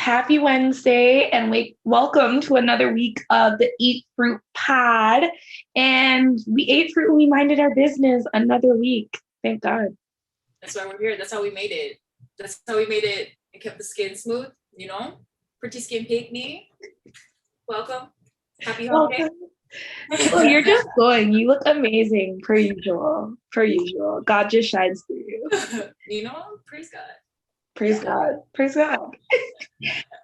Happy Wednesday and welcome to another week of the Eat Fruit Pod. And we ate fruit and we minded our business another week. Thank God. That's why we're here. That's how we made it. That's how we made it. It kept the skin smooth, Pretty skin picnic. Welcome. Happy holiday. Well, you're just glowing. You look amazing, per usual. Per usual. God just shines through you. Praise God. Praise God. Praise God.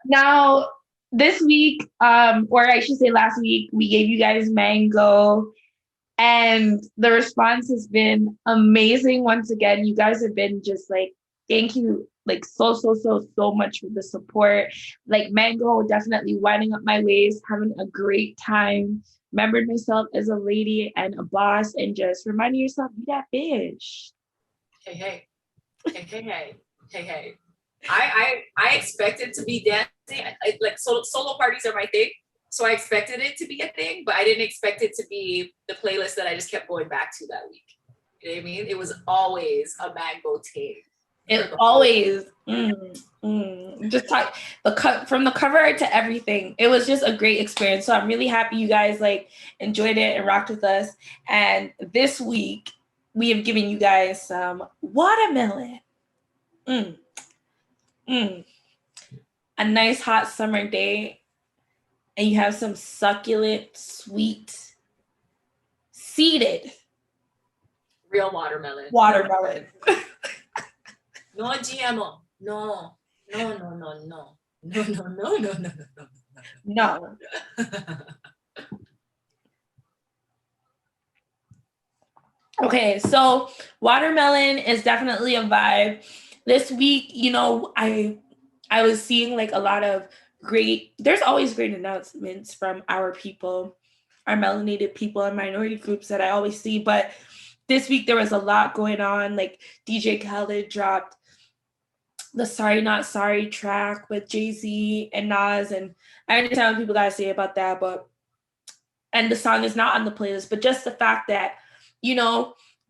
Now, this week, or I should say last week, we gave you guys mango, and the response has been amazing. Once again, you guys have been just like, thank you, like so much for the support. Like mango, definitely winding up my waist, having a great time. Remembered myself as a lady and a boss, and just reminding yourself, be that bitch. Hey. I expected to be dancing. Like solo parties are my thing, so I expected it to be a thing, but I didn't expect it to be the playlist that I just kept going back to that week. You know what I mean? It was always a mango thing. It always just talk from the cover to everything. It was just a great experience. So I'm really happy you guys like enjoyed it and rocked with us. And this week we have given you guys some watermelon. A nice hot summer day, and you have some succulent, sweet, seeded real watermelon. No GMO. No. Okay, so watermelon is definitely a vibe. This week, I was seeing like a lot of there's always great announcements from our people, our melanated people and minority groups that I always see. But this week there was a lot going on. Like DJ Khaled dropped the Sorry Not Sorry track with Jay-Z and Nas. And I understand what people gotta say about that, and the song is not on the playlist, but just the fact that,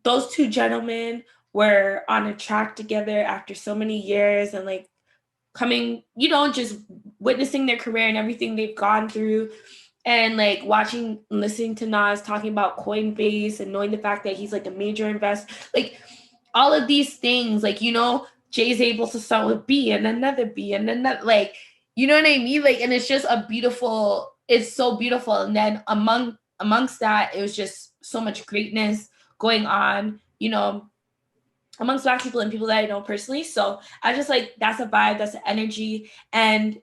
those two gentlemen were on a track together after so many years and like coming, just witnessing their career and everything they've gone through, and like listening to Nas talking about Coinbase and knowing the fact that he's like a major investor, like all of these things, like, Jay's able to start with B and another B and another, like, you know what I mean? Like, and it's just it's so beautiful. And then amongst that, it was just so much greatness going on, amongst Black people and people that I know personally. So I just like, that's a vibe, that's an energy. And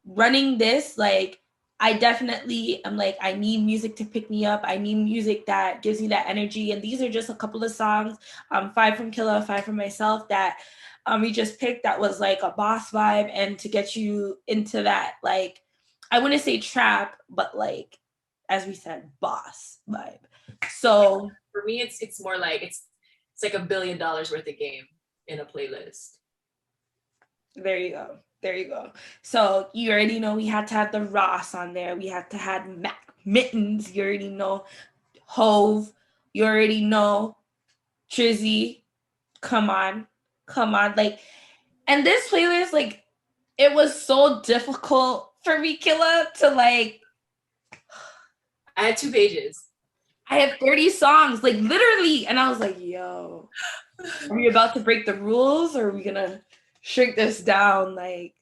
running this, like, I definitely am like, I need music to pick me up. I need music that gives me that energy. And these are just a couple of songs, 5 from Killa, 5 from myself, that we just picked that was like a boss vibe, and to get you into that, like, I wouldn't say trap, but like, as we said, boss vibe. So for me, it's more like it's like $1 billion worth of game in a playlist. There you go. So you already know we had to have the Ross on there. We had to have Mac Mittens. You already know Hove. You already know Trizzy. Come on. Like, and this playlist, like, it was so difficult for me, Killa, to like. I had 2 pages. I had 30 songs, like literally. And I was like, yo, are we about to break the rules, or are we gonna shrink this down? Like,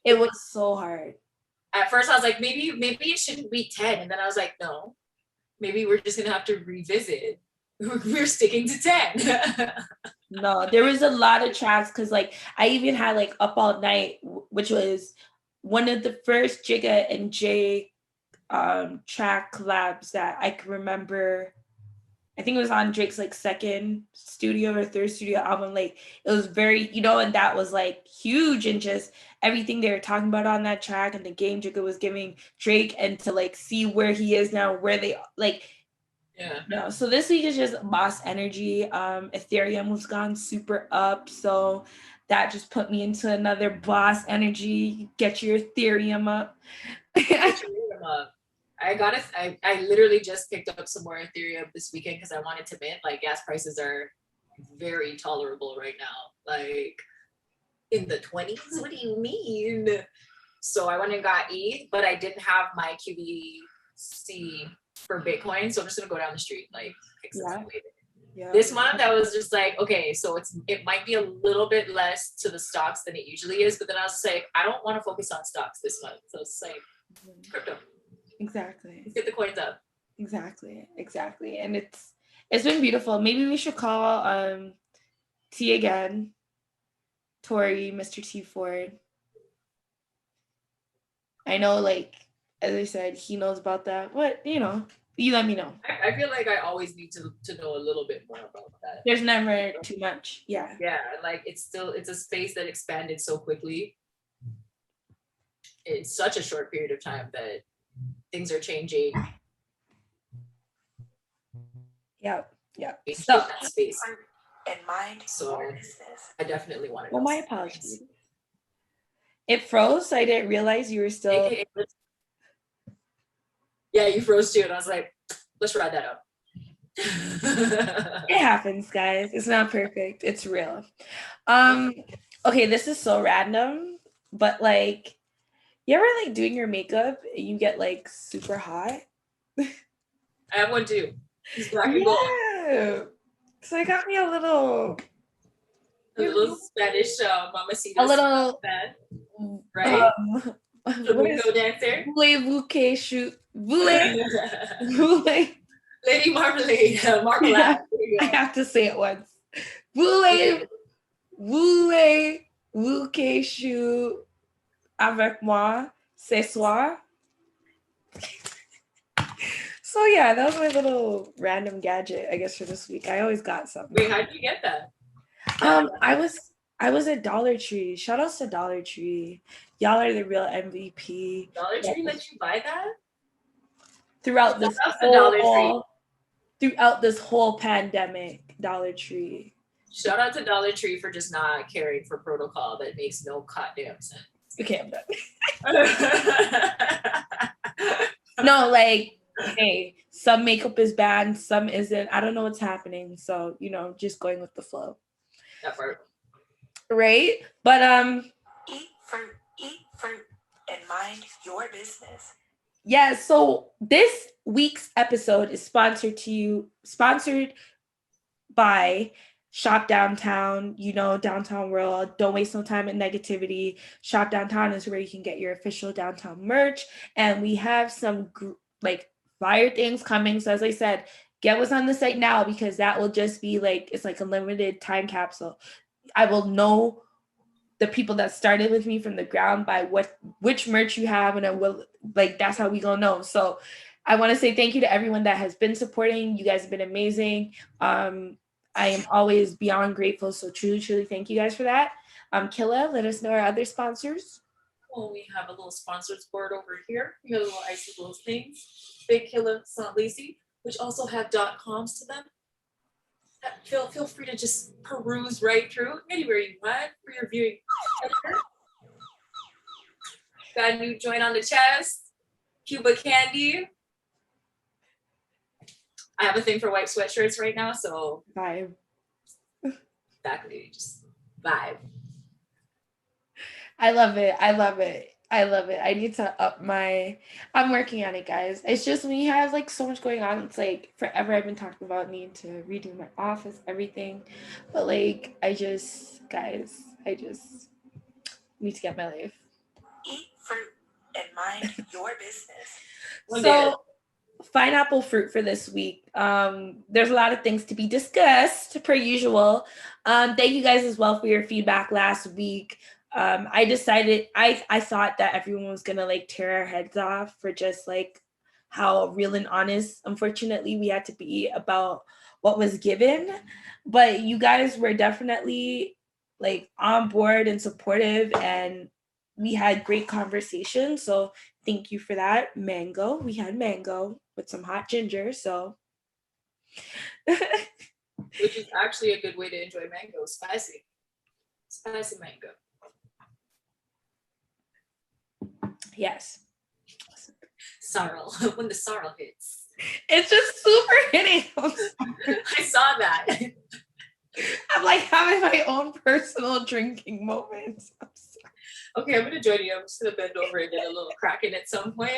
it was so hard. At first I was like, maybe it shouldn't be 10. And then I was like, no, maybe we're just gonna have to revisit. We're sticking to 10. No, there was a lot of tracks, because like I even had like Up All Night, which was one of the first Jigga and Jay track collabs that I can remember. I think it was on Drake's like 2nd studio or 3rd studio album. Like, it was very, and that was like huge, and just everything they were talking about on that track and the game Jigga was giving Drake, and to like see where he is now, where they like. Yeah. No, so this week is just boss energy. Ethereum was gone super up, so that just put me into another boss energy. Get your Ethereum up. I literally just picked up some more Ethereum this weekend because I wanted to mint. Like, gas prices are very tolerable right now. Like, In the 20s? What do you mean? So I went and got ETH, but I didn't have my QVC for Bitcoin. So I'm just gonna go down the street, like pick something later. Yeah. This month I was just like, okay, so it might be a little bit less to the stocks than it usually is, but then I was like, I don't want to focus on stocks this month. So it's like crypto. Exactly. Let's get the coins up. Exactly. And it's been beautiful. Maybe we should call T again. Tori, Mr. T Ford. I know, like, as I said, he knows about that. What, you let me know. I feel like I always need to know a little bit more about that. There's never too much. Yeah. Yeah, like it's a space that expanded so quickly in such a short period of time that things are changing. Yeah. So that space. And mind. So I definitely want to. Well, my apologies. It froze, so I didn't realize you were still. Yeah, you froze too, and I was like, let's ride that out. It happens, guys. It's not perfect. It's real. Okay, this is so random, but like, you ever like doing your makeup and you get like super hot? I have one too. It's black and gold. So it got me a little Spanish mamacita. A little fan, right? Flamenco dancer. Lady Marmalade. Marmalade. I have to say it once. Voulez-vous que je avec moi ce soir? So yeah, that was my little random gadget, I guess, for this week. I always got something. Wait, how did you get that? I was at Dollar Tree. Shout outs to Dollar Tree. Y'all are the real MVP. Dollar Tree let you buy that? Throughout this whole pandemic, Dollar Tree. Shout out to Dollar Tree for just not caring for protocol that makes no goddamn sense. Okay, I'm done. No, like, hey, some makeup is banned, some isn't. I don't know what's happening. So, just going with the flow. That part. Right? But eat fruit, and mind your business. Yeah, so this week's episode is sponsored by Shop Downtown, Downtown World. Don't waste no time in negativity. Shop Downtown is where you can get your official downtown merch. And we have some fire things coming. So as I said, get what's on the site now, because that will just be it's like a limited time capsule. I will know the people that started with me from the ground by which merch you have, and I will that's how we gonna know. So I want to say thank you to everyone that has been supporting. You guys have been amazing. I am always beyond grateful. So truly thank you guys for that. Killa, let us know our other sponsors. Well, we have a little sponsors board over here. We have little icy little things. Big Killa St. Lacy, which also have .coms to them. Feel free to just peruse right through anywhere you want for your viewing. Got a new joint on the chest. Cuba Candy. I have a thing for white sweatshirts right now, so vibe. Exactly, just vibe. I love it. I need to up I'm working on it, guys. It's just when you have so much going on, it's forever I've been talking about needing to redo my office, everything. But I just need to get my life. Eat fruit and mind your business. So pineapple fruit for this week. There's a lot of things to be discussed per usual. Thank you guys as well for your feedback last week. I decided I thought that everyone was gonna tear our heads off for just how real and honest, unfortunately, we had to be about what was given. But you guys were definitely on board and supportive, and we had great conversations. So thank you for that. We had mango with some hot ginger. So which is actually a good way to enjoy mango. Spicy mango. Yes. Sorrel. When the sorrel hits. It's just super hitting. I saw that. I'm having my own personal drinking moments. I'm sorry. Okay, I'm gonna join you. I'm just gonna bend over and get a little cracking at some point.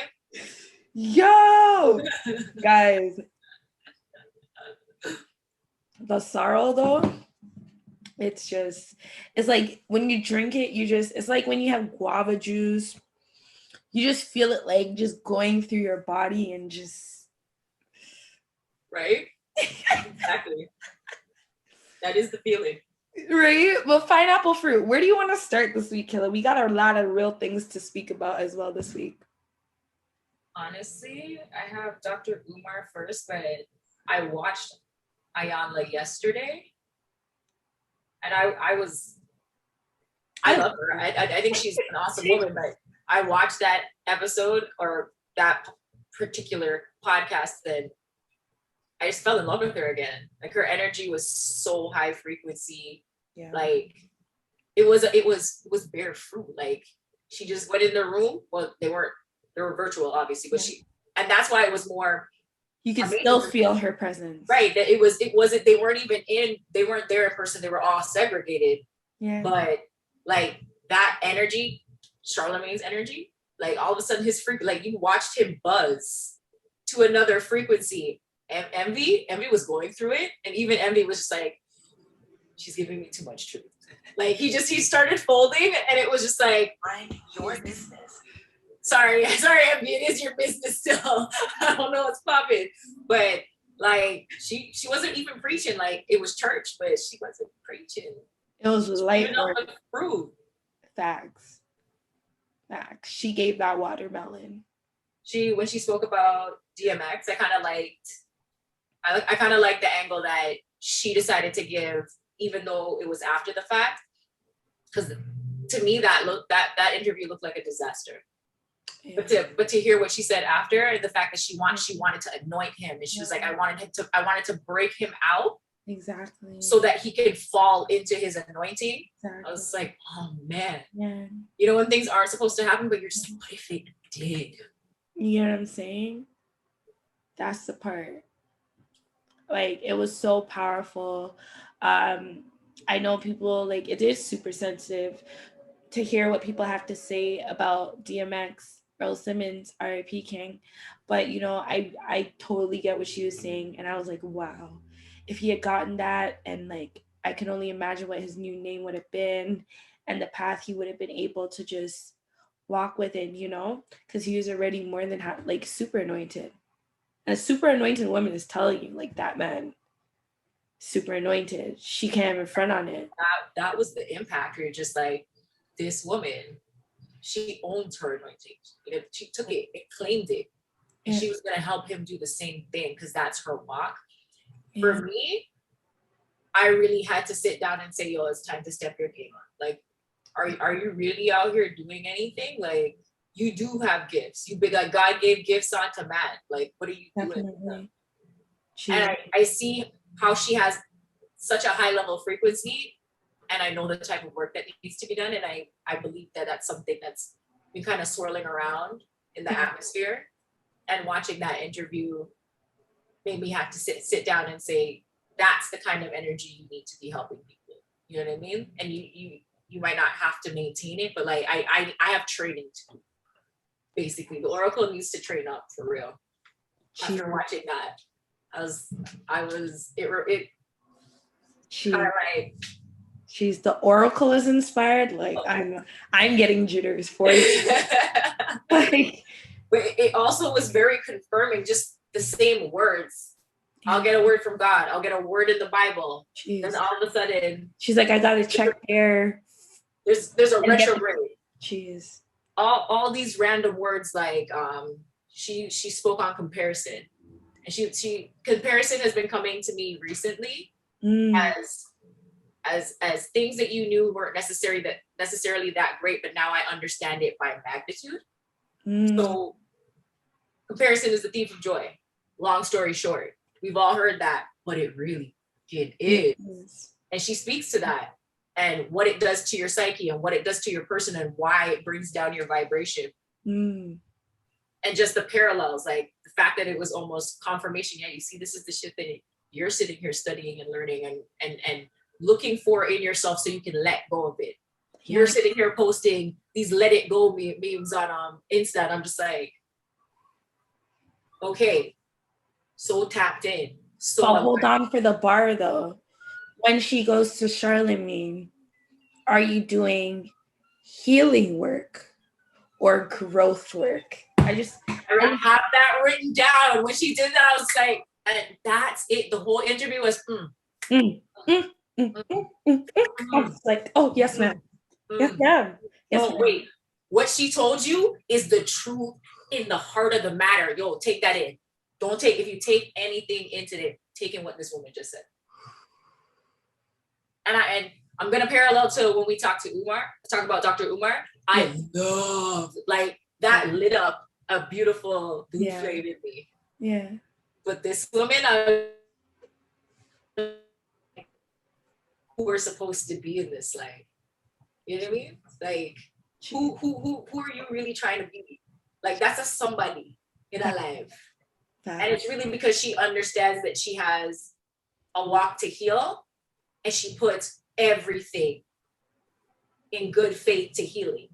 Yo, guys, the sorrow though, it's like when you drink it, it's like when you have guava juice, you just feel it like just going through your body and just. Right? Exactly. That is the feeling. Right? But pineapple fruit, where do you want to start this week, Killa? We got a lot of real things to speak about as well this week. Honestly, I have Dr. Umar first, but I watched Iyanla yesterday. And I love her. I think she's an awesome woman, but I watched that episode or that particular podcast, then I just fell in love with her again. Like her energy was so high frequency. Yeah. Like it was bare fruit. Like she just went in the room. Well, they were virtual, obviously, but and that's why it was more. You could still feel her presence. Right. That it wasn't, they weren't there in person. They were all segregated. Yeah. But like that energy, Charlemagne's energy, like all of a sudden like you watched him buzz to another frequency. And Envy was going through it. And even Envy was just like, she's giving me too much truth. Like he started folding and it was just like, mind your business. Sorry, Envy, it is your business still. I don't know what's popping. But like she wasn't even preaching. Like it was church, but she wasn't preaching. It was light work. Fruit. Facts. She gave that watermelon. When she spoke about DMX, I kind of liked the angle that she decided to give, even though it was after the fact. Because to me, that interview looked like a disaster. Yeah. But to hear what she said after, and the fact that she wanted to anoint him, and she was like, I wanted to break him out. Exactly. So that he could fall into his anointing. Exactly. I was like, oh man. Yeah. You know when things aren't supposed to happen, but you're just like, what if it did? You know what I'm saying? That's the part. Like it was so powerful. I know people like it is super sensitive to hear what people have to say about DMX, Earl Simmons, R.I.P. King. But you know, I totally get what she was saying, and I was like, wow. If he had gotten that, and like I can only imagine what his new name would have been and the path he would have been able to just walk within, you know, because he was already more than like super anointed. And a super anointed woman is telling you like that man, super anointed. She can't even front on it. That was the impact. You're just like, this woman, she owns her anointing. She took it and claimed it. And she was going to help him do the same thing because that's her walk. For me, I really had to sit down and say, yo, it's time to step your game up. Like, are you really out here doing anything? Like, you do have gifts. Like God gave gifts onto man. Like, what are you doing with them? And I see how she has such a high level of frequency, and I know the type of work that needs to be done. And I believe that that's something that's been kind of swirling around in the atmosphere. And watching that interview made me have to sit down and say, that's the kind of energy you need to be helping people. You know what I mean? And you might not have to maintain it, but like I have training to do. Basically, the Oracle needs to train up for real. After watching that, She's the Oracle is inspired. Like I'm getting jitters for you. Like, but it also was very confirming, just the same words. I'll get a word from God. I'll get a word in the Bible. Jeez. And all of a sudden, she's like, I gotta check there. There's a retrograde. Jeez. All these random words, like she spoke on comparison, and she comparison has been coming to me recently as things that you knew weren't necessarily that great, but now I understand it by magnitude. So comparison is the thief of joy. Long story short, we've all heard that, but it really is. And she speaks to that and what it does to your psyche and what it does to your person and why it brings down your vibration. And just the parallels, like the fact that it was almost confirmation. Yeah, you see, this is the shit that you're sitting here studying and learning and looking for in yourself so you can let go of it. Yeah. You're sitting here posting these let it go memes on Insta, and I'm just like, okay, so tapped in. So But hold on for the bar though. When she goes to Charlemagne, are you doing healing work or growth work? I have that written down. When she did that, I was like, and that's it. The whole interview was I was like, oh yes, ma'am. Yes, ma'am. Yes, oh, ma'am. wait. What she told you is the truth in the heart of the matter. Yo, take that in. Don't take, if you take anything into it, take in what this woman just said. And I'm gonna parallel to when we talk about Dr. Umar. I love, like, that lit up a beautiful blue flame in me. Yeah. But this woman, who we're supposed to be in this life. You know what I mean? Like, who are you really trying to be? Like, that's a somebody in her life. And it's really because she understands that she has a walk to heal, and she puts everything in good faith to healing.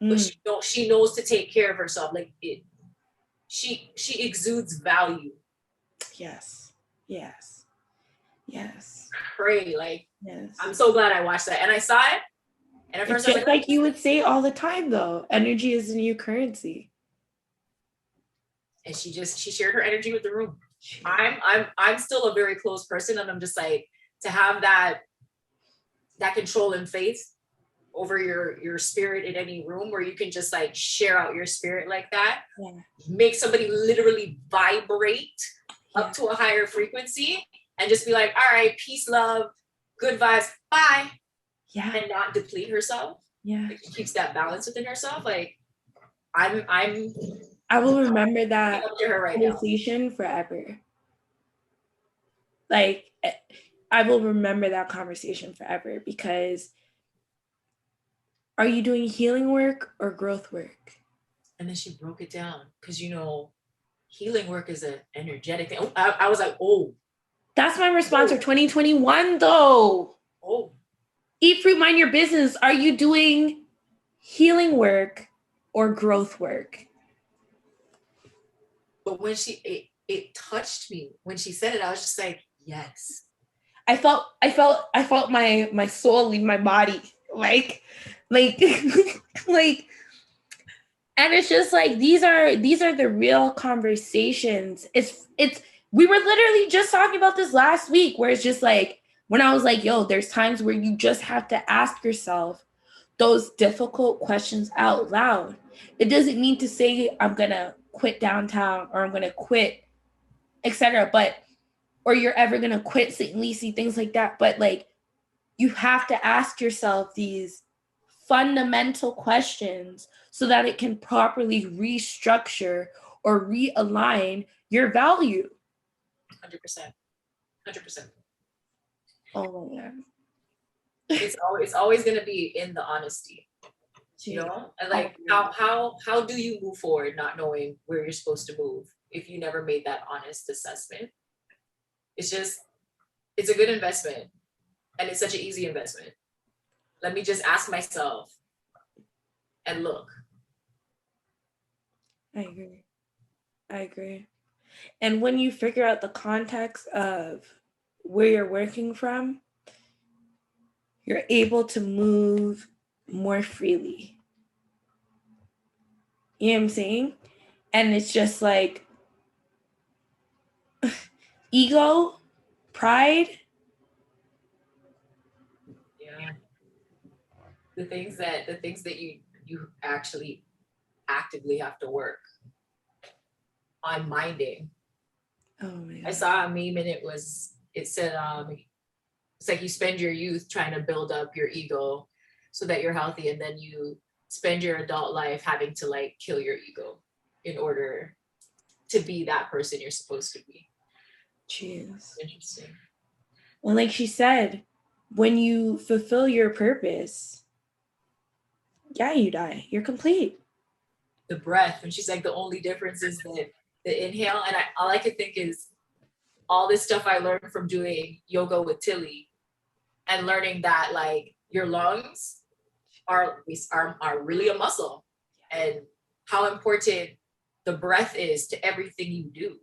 But she knows to take care of herself. Like, she exudes value. Yes. Pray, like, yes. I'm so glad I watched that, and I saw it. And at first, it's just like you would say all the time, though. Energy is the new currency. And she shared her energy with the room. I'm still a very close person, and I'm just like, to have that control and faith over your spirit in any room where you can just like share out your spirit like that, make somebody literally vibrate up to a higher frequency, and just be like, all right, peace, love, good vibes, bye. Yeah. And not deplete herself. Yeah. Like, she keeps that balance within herself. Like, I will remember that conversation forever. Like, I will remember that conversation forever, because are you doing healing work or growth work? And then she broke it down, because, healing work is an energetic thing. I was like, oh. That's my response for 2021, though. Oh. Eat fruit, mind your business. Are you doing healing work or growth work? But when it touched me when she said it, I was just like, yes. I felt my soul leave my body, like, and it's just like, these are the real conversations. We were literally just talking about this last week, where it's just like, when I was like, yo, there's times where you just have to ask yourself those difficult questions out loud. It doesn't mean to say I'm gonna quit downtown, or I'm gonna quit, etc. Or you're ever gonna quit St. Lucie, things like that. But like, you have to ask yourself these fundamental questions so that it can properly restructure or realign your value. 100%. Oh my God. It's always gonna be in the honesty. And like, how do you move forward not knowing where you're supposed to move if you never made that honest assessment? It's a good investment, and it's such an easy investment. Let me just ask myself and look. I agree. And when you figure out the context of where you're working from, you're able to move more freely. You know what I'm saying? And it's just like, ego, pride. Yeah. The things that you actually actively have to work on minding. Oh man. I saw a meme, and it said it's like you spend your youth trying to build up your ego so that you're healthy, and then you spend your adult life having to like kill your ego in order to be that person you're supposed to be. Jeez. Interesting. Well, like she said, when you fulfill your purpose, you die. You're complete. The breath, and she's like, the only difference is the inhale. And all I could think is all this stuff I learned from doing yoga with Tilly, and learning that like your lungs are really a muscle, and how important the breath is to everything you do.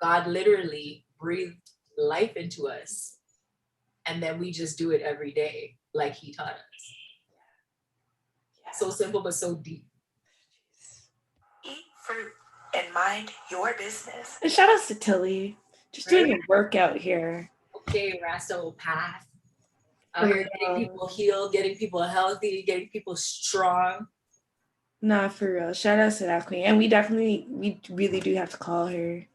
God literally breathed life into us, and then we just do it every day like he taught us. So simple but so deep. Eat fruit and mind your business. And shout out to Tilly, just doing a workout here. Okay, Rasto path. Out here getting people healed, getting people healthy, getting people strong. Nah, for real. Shout out to that queen. And we really do have to call her.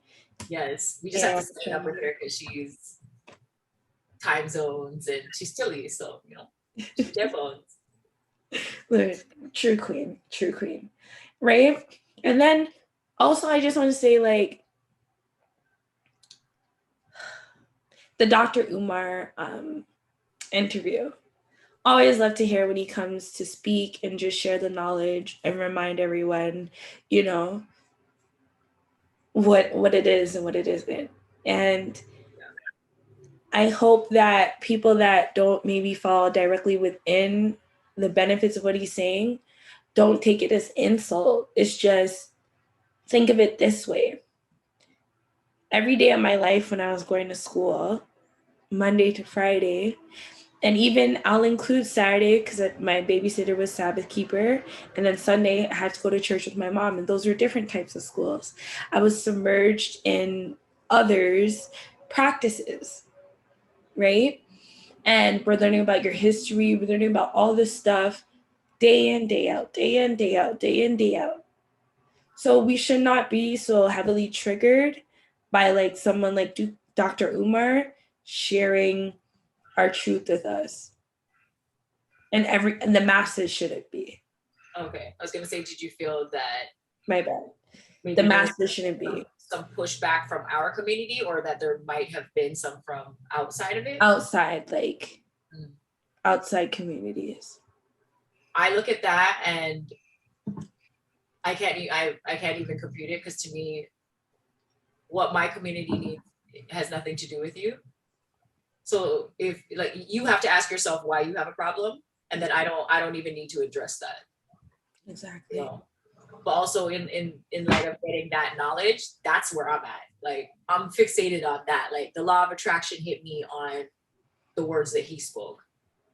Yes, we just have to set up with her because she's time zones and she's Tilly, so she's their phones. Look, true queen, right? And then also I just want to say, like, the Dr. Umar interview. Always love to hear when he comes to speak and just share the knowledge and remind everyone, what it is and what it isn't. And I hope that people that don't maybe fall directly within the benefits of what he's saying don't take it as insult. It's just, think of it this way. Every day of my life when I was going to school, Monday to Friday, and even I'll include Saturday because my babysitter was Sabbath keeper, and then Sunday I had to go to church with my mom, and those were different types of schools. I was submerged in others' practices, right? And we're learning about your history, we're learning about all this stuff day in, day out, day in, day out, day in, day out. So we should not be so heavily triggered by like someone like Dr. Umar sharing our truth with us. And the masses shouldn't be. Okay. I was gonna say, did you feel that my bad? The masses shouldn't be. Some pushback from our community, or that there might have been some from outside of it? Outside, like outside communities. I look at that and I can't even compute it, because to me, what my community needs has nothing to do with you. So if like you have to ask yourself why you have a problem, and then I don't even need to address that. Exactly. But also in light of getting that knowledge, that's where I'm at. Like, I'm fixated on that. Like, the law of attraction hit me on the words that he spoke.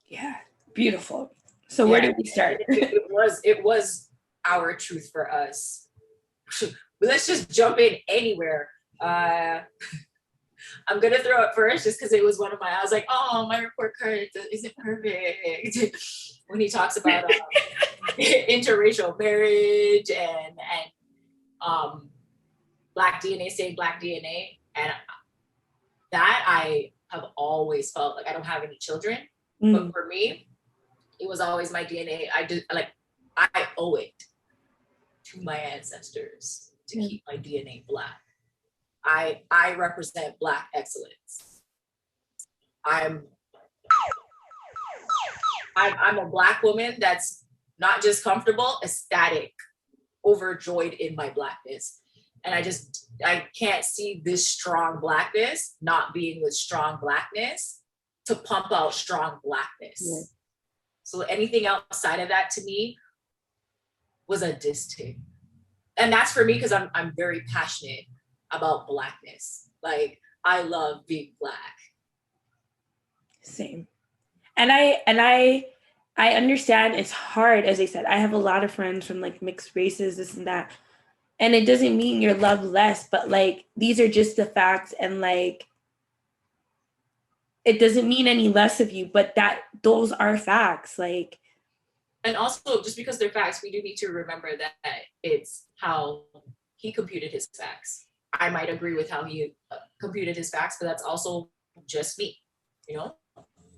Yeah, beautiful. So where did we start? It was our truth for us. Let's just jump in anywhere. I'm gonna throw it first just because it was I was like, oh, my report card isn't perfect. When he talks about interracial marriage and Black DNA staying Black DNA, and that I have always felt like I don't have any children, but for me, it was always my DNA. I owe it to my ancestors to keep my DNA Black. I represent Black excellence. I'm a Black woman that's not just comfortable, ecstatic, overjoyed in my Blackness. And I can't see this strong Blackness not being with strong Blackness to pump out strong Blackness. Yeah. So anything outside of that to me was a diss tip. And that's for me because I'm very passionate about Blackness. Like, I love being Black. Same. And I understand it's hard. As I said, I have a lot of friends from like mixed races, this and that. And it doesn't mean you're loved less, but like, these are just the facts. And like, it doesn't mean any less of you, but those are facts. Like, and also just because they're facts, we do need to remember that it's how he computed his facts. I might agree with how he computed his facts, but that's also just me,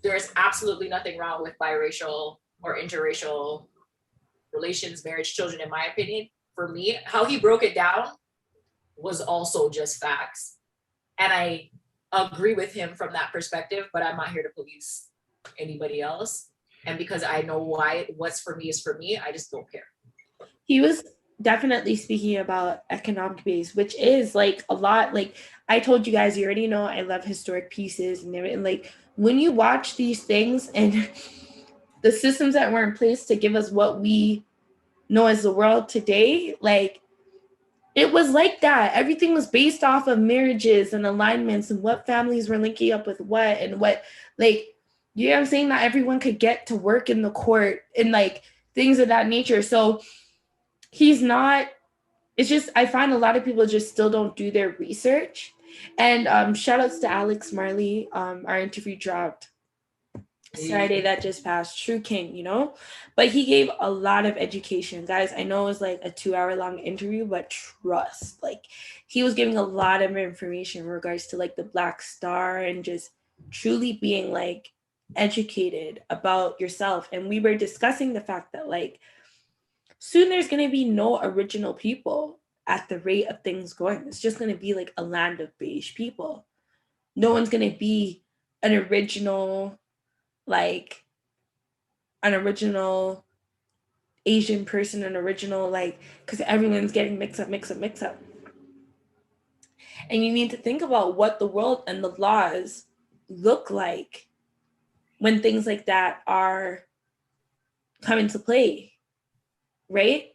There's absolutely nothing wrong with biracial or interracial relations, marriage, children, in my opinion. For me, how he broke it down was also just facts. And I agree with him from that perspective, but I'm not here to police anybody else. And because I know what's for me is for me, I just don't care. He was definitely speaking about economic base, which is like a lot. Like I told you guys, you already know I love historic pieces and everything. Like when you watch these things and the systems that were in place to give us what we know as the world today, like it was like that. Everything was based off of marriages and alignments and what families were linking up with what and what, like, you know what I'm saying? Not everyone could get to work in the court and like things of that nature. So he's not, it's just, I find a lot of people just still don't do their research. And shout outs to Alex Marley. Our interview dropped Saturday that just passed, True King, you know, but he gave a lot of education, guys. I know it was like a 2 hour long interview, but trust, like he was giving a lot of information in regards to like the Black Star and just truly being like educated about yourself. And we were discussing the fact that like soon there's going to be no original people at the rate of things going. It's just going to be like a land of beige people. No one's going to be an original, like an original Asian person, an original, like, because everyone's getting mixed up. And you need to think about what the world and the laws look like when things like that are come into play, right?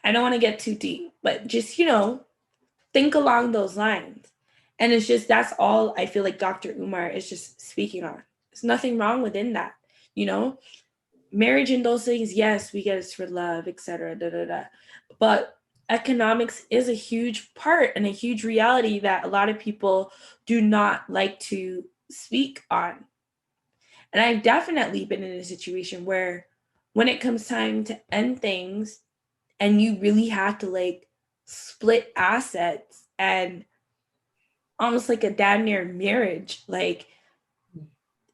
I don't want to get too deep, but just, you know, think along those lines. And it's just, that's all I feel like Dr. Umar is just speaking on. There's nothing wrong within that, you know? Marriage and those things, yes, we get it for love, etc. But economics is a huge part and a huge reality that a lot of people do not like to speak on. And I've definitely been in a situation where when it comes time to end things and you really have to like split assets and almost like a damn near marriage, like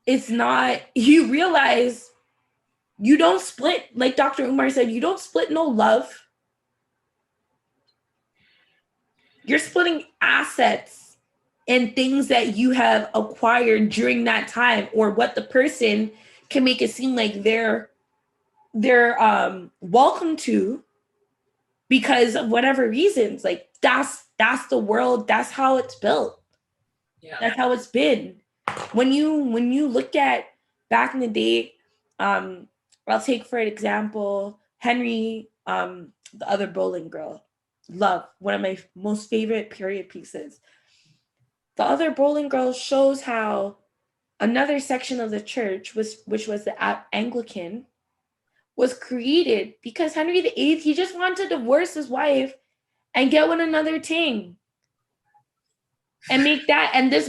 it's not, you realize you don't split, like Dr. Umar said, you don't split no love. You're splitting assets and things that you have acquired during that time, or what the person can make it seem like they're welcome to because of whatever reasons. Like that's the world, that's how it's built. Yeah. That's how it's been. When you look at back in the day, I'll take for example Henry, the other bowling girl. Love, one of my most favorite period pieces. The Other Bowling Girl shows how another section of the church, which was the Anglican, was created because Henry VIII, he just wanted to divorce his wife and get one another ting. And make that, and this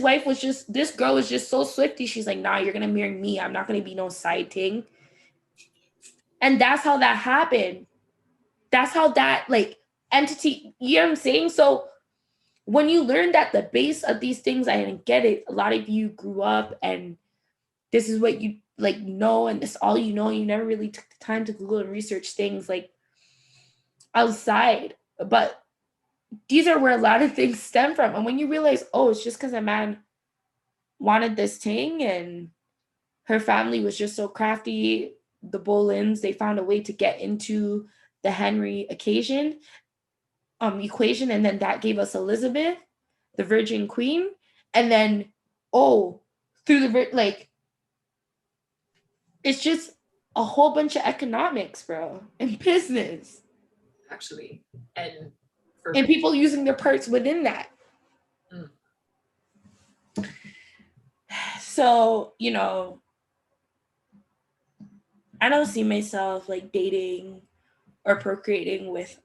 girl was just so swifty. She's like, nah, you're gonna marry me. I'm not gonna be no side ting. And that's how that happened. That's how that like entity, you know what I'm saying? So when you learn that the base of these things, I didn't get it. A lot of you grew up and this is what you like know, and this all you know. You never really took the time to Google and research things like outside. But these are where a lot of things stem from. And when you realize, oh, it's just because a man wanted this thing and her family was just so crafty, the Boleyns, they found a way to get into the Henry equation, and then that gave us Elizabeth, the Virgin Queen, and then through the like, it's just a whole bunch of economics, bro, and business, actually, and people using their parts within that. So, you know, I don't see myself like dating or procreating with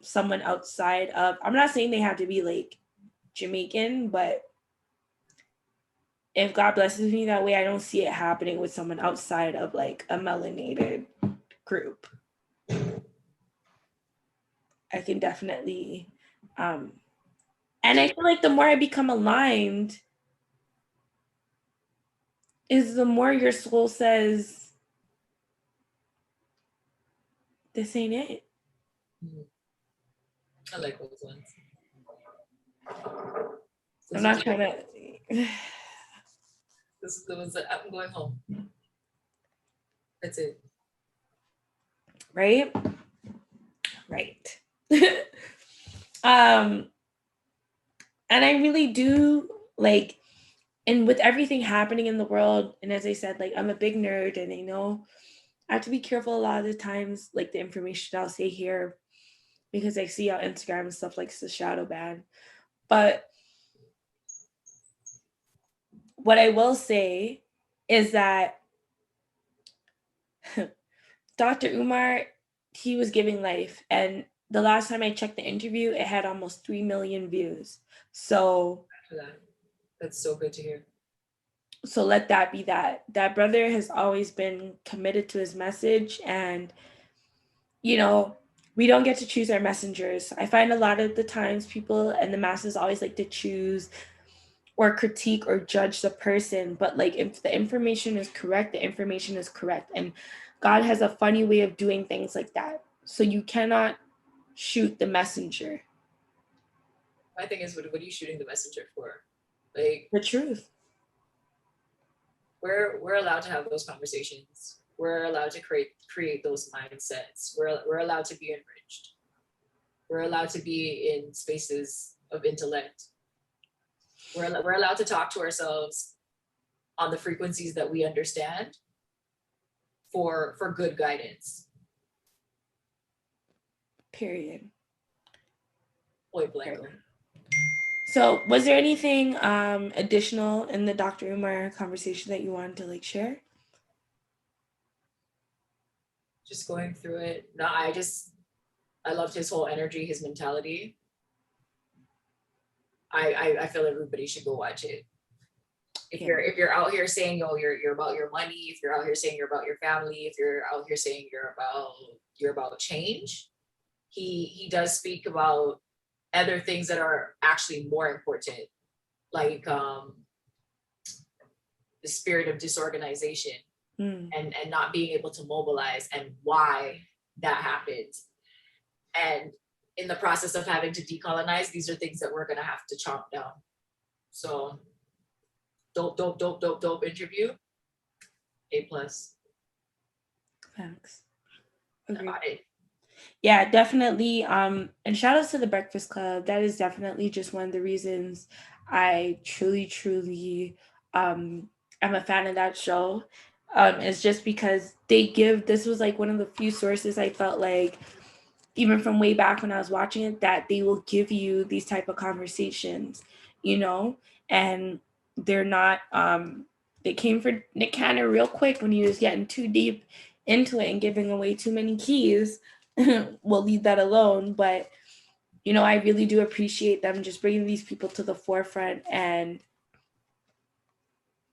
someone outside of, I'm not saying they have to be like Jamaican, but if God blesses me that way, I don't see it happening with someone outside of like a melanated group. I can definitely, and I feel like the more I become aligned is the more your soul says, this ain't it. I like those ones. I'm not trying to. This is the ones that I'm going home. That's it. Right? Right. And I really do like, and with everything happening in the world, and as I said, like I'm a big nerd, and I know I have to be careful a lot of the times, like the information I'll say here, because I see how Instagram and stuff likes to shadow ban. But what I will say is that Dr. Umar, he was giving life. And the last time I checked the interview, it had almost 3 million views. So that's so good to hear. So let that be that. That brother has always been committed to his message. And, you know, we don't get to choose our messengers. I find a lot of the times people and the masses always like to choose or critique or judge the person. But like if the information is correct, the information is correct. And God has a funny way of doing things like that. So you cannot shoot the messenger. My thing is, what are you shooting the messenger for? Like the truth. We're allowed to have those conversations. We're allowed to create those mindsets. We're allowed to be enriched. We're allowed to be in spaces of intellect. We're allowed to talk to ourselves on the frequencies that we understand for good guidance. Period. Point blank. So was there anything additional in the Dr. Umar conversation that you wanted to like share? Just going through it. No, I loved his whole energy, his mentality. I feel everybody should go watch it. If you're out here saying, you're about your money, if you're out here saying you're about your family, if you're out here saying you're about change, he does speak about other things that are actually more important, like the spirit of disorganization and not being able to mobilize, and why that happens. And in the process of having to decolonize, these are things that we're gonna have to chomp down. So dope interview. A+. Thanks. Agreed. Got it. Yeah, definitely. And shout outs to the Breakfast Club. That is definitely just one of the reasons I truly am a fan of that show. It's just because this was like one of the few sources I felt like, even from way back when I was watching it, that they will give you these type of conversations, and they're not, they came for Nick Cannon real quick when he was getting too deep into it and giving away too many keys. We'll leave that alone. But, I really do appreciate them just bringing these people to the forefront and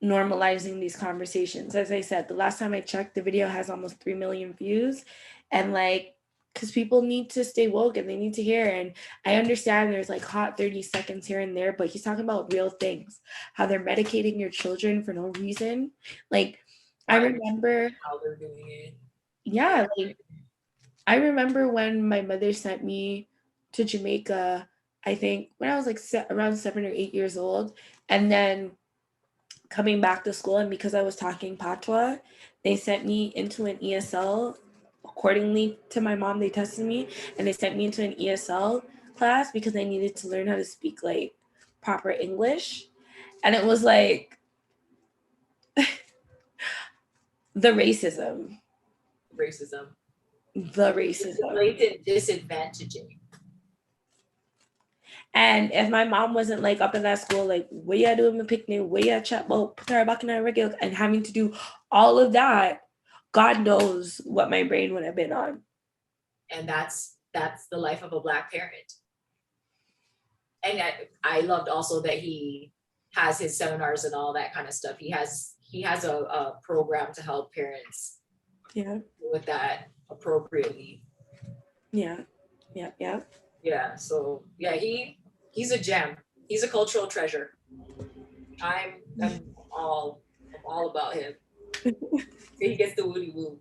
normalizing these conversations. As I said, the last time I checked, the video has almost 3 million views. And because people need to stay woke and they need to hear. And I understand there's like hot 30 seconds here and there, but he's talking about real things, how they're medicating your children for no reason. Like, I remember how they're doing it. Yeah, like I remember when my mother sent me to Jamaica, I think when I was like around 7 or 8 years old, and then coming back to school, and because I was talking Patois, they sent me into an ESL. Accordingly to my mom, they tested me, and they sent me into an ESL class because I needed to learn how to speak like proper English. And it was like the racism. The racism. Blatant disadvantaging. And if my mom wasn't like up in that school, like, what you doing a picnic, what you chat about, put her back in our regular, and having to do all of that, God knows what my brain would have been on. And that's the life of a Black parent. And I loved also that he has his seminars and all that kind of stuff. He has a program to help parents with that appropriately. Yeah. So he's a gem. He's a cultural treasure. I'm all about him. He gets the woody woo.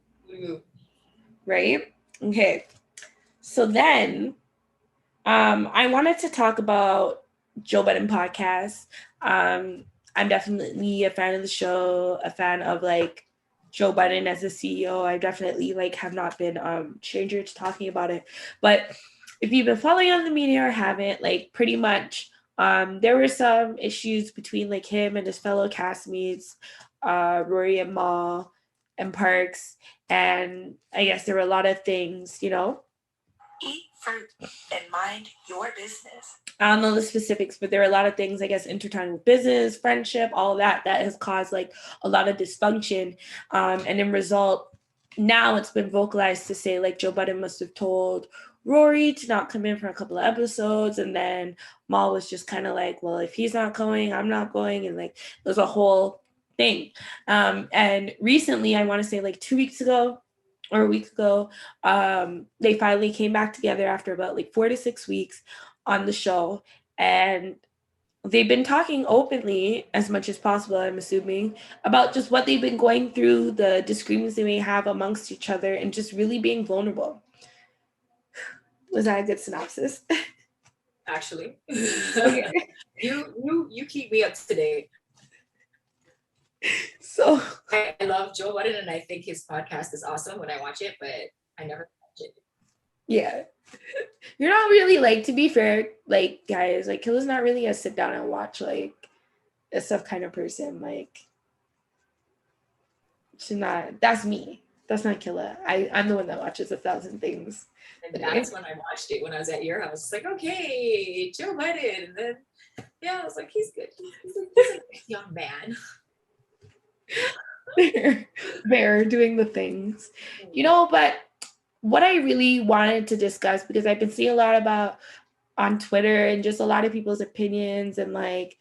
Right? Okay. So then I wanted to talk about Joe Budden Podcast. I'm definitely a fan of the show, a fan of like Joe Budden as the CEO. I definitely like have not been stranger to talking about it. But if you've been following on the media or haven't, like pretty much there were some issues between like him and his fellow castmates, Rory and Mal and Parks. And I guess there were a lot of things, you know. Eat fruit and mind your business. I don't know the specifics, but there are a lot of things, I guess, intertwined with business, friendship, all of that has caused like a lot of dysfunction. And in result, now it's been vocalized to say like Joe Budden must have told Rory to not come in for a couple of episodes. And then Mal was just kind of like, well, if he's not going, I'm not going. And like, there's a whole thing. And recently, I want to say like 2 weeks ago, or a week ago, they finally came back together after about like 4 to 6 weeks on the show. And they've been talking openly as much as possible, I'm assuming, about just what they've been going through, the disagreements they may have amongst each other, and just really being vulnerable. Was that a good synopsis? Actually. Okay. You keep me up to date. So I love Joe Budden and I think his podcast is awesome when I watch it, but I never watch it. yeah. You're not really like, to be fair, like guys, like Killa's not really a sit down and watch like a stuff kind of person. Like she's not, that's me. That's not Killa. I'm the one that watches 1,000 things. And that's when I watched it when I was at your house. It's like, okay, Joe Budden. And then yeah, I was like, he's good. He's a young man. They're doing the things, you know. But what I really wanted to discuss, because I've been seeing a lot about on Twitter and just a lot of people's opinions and like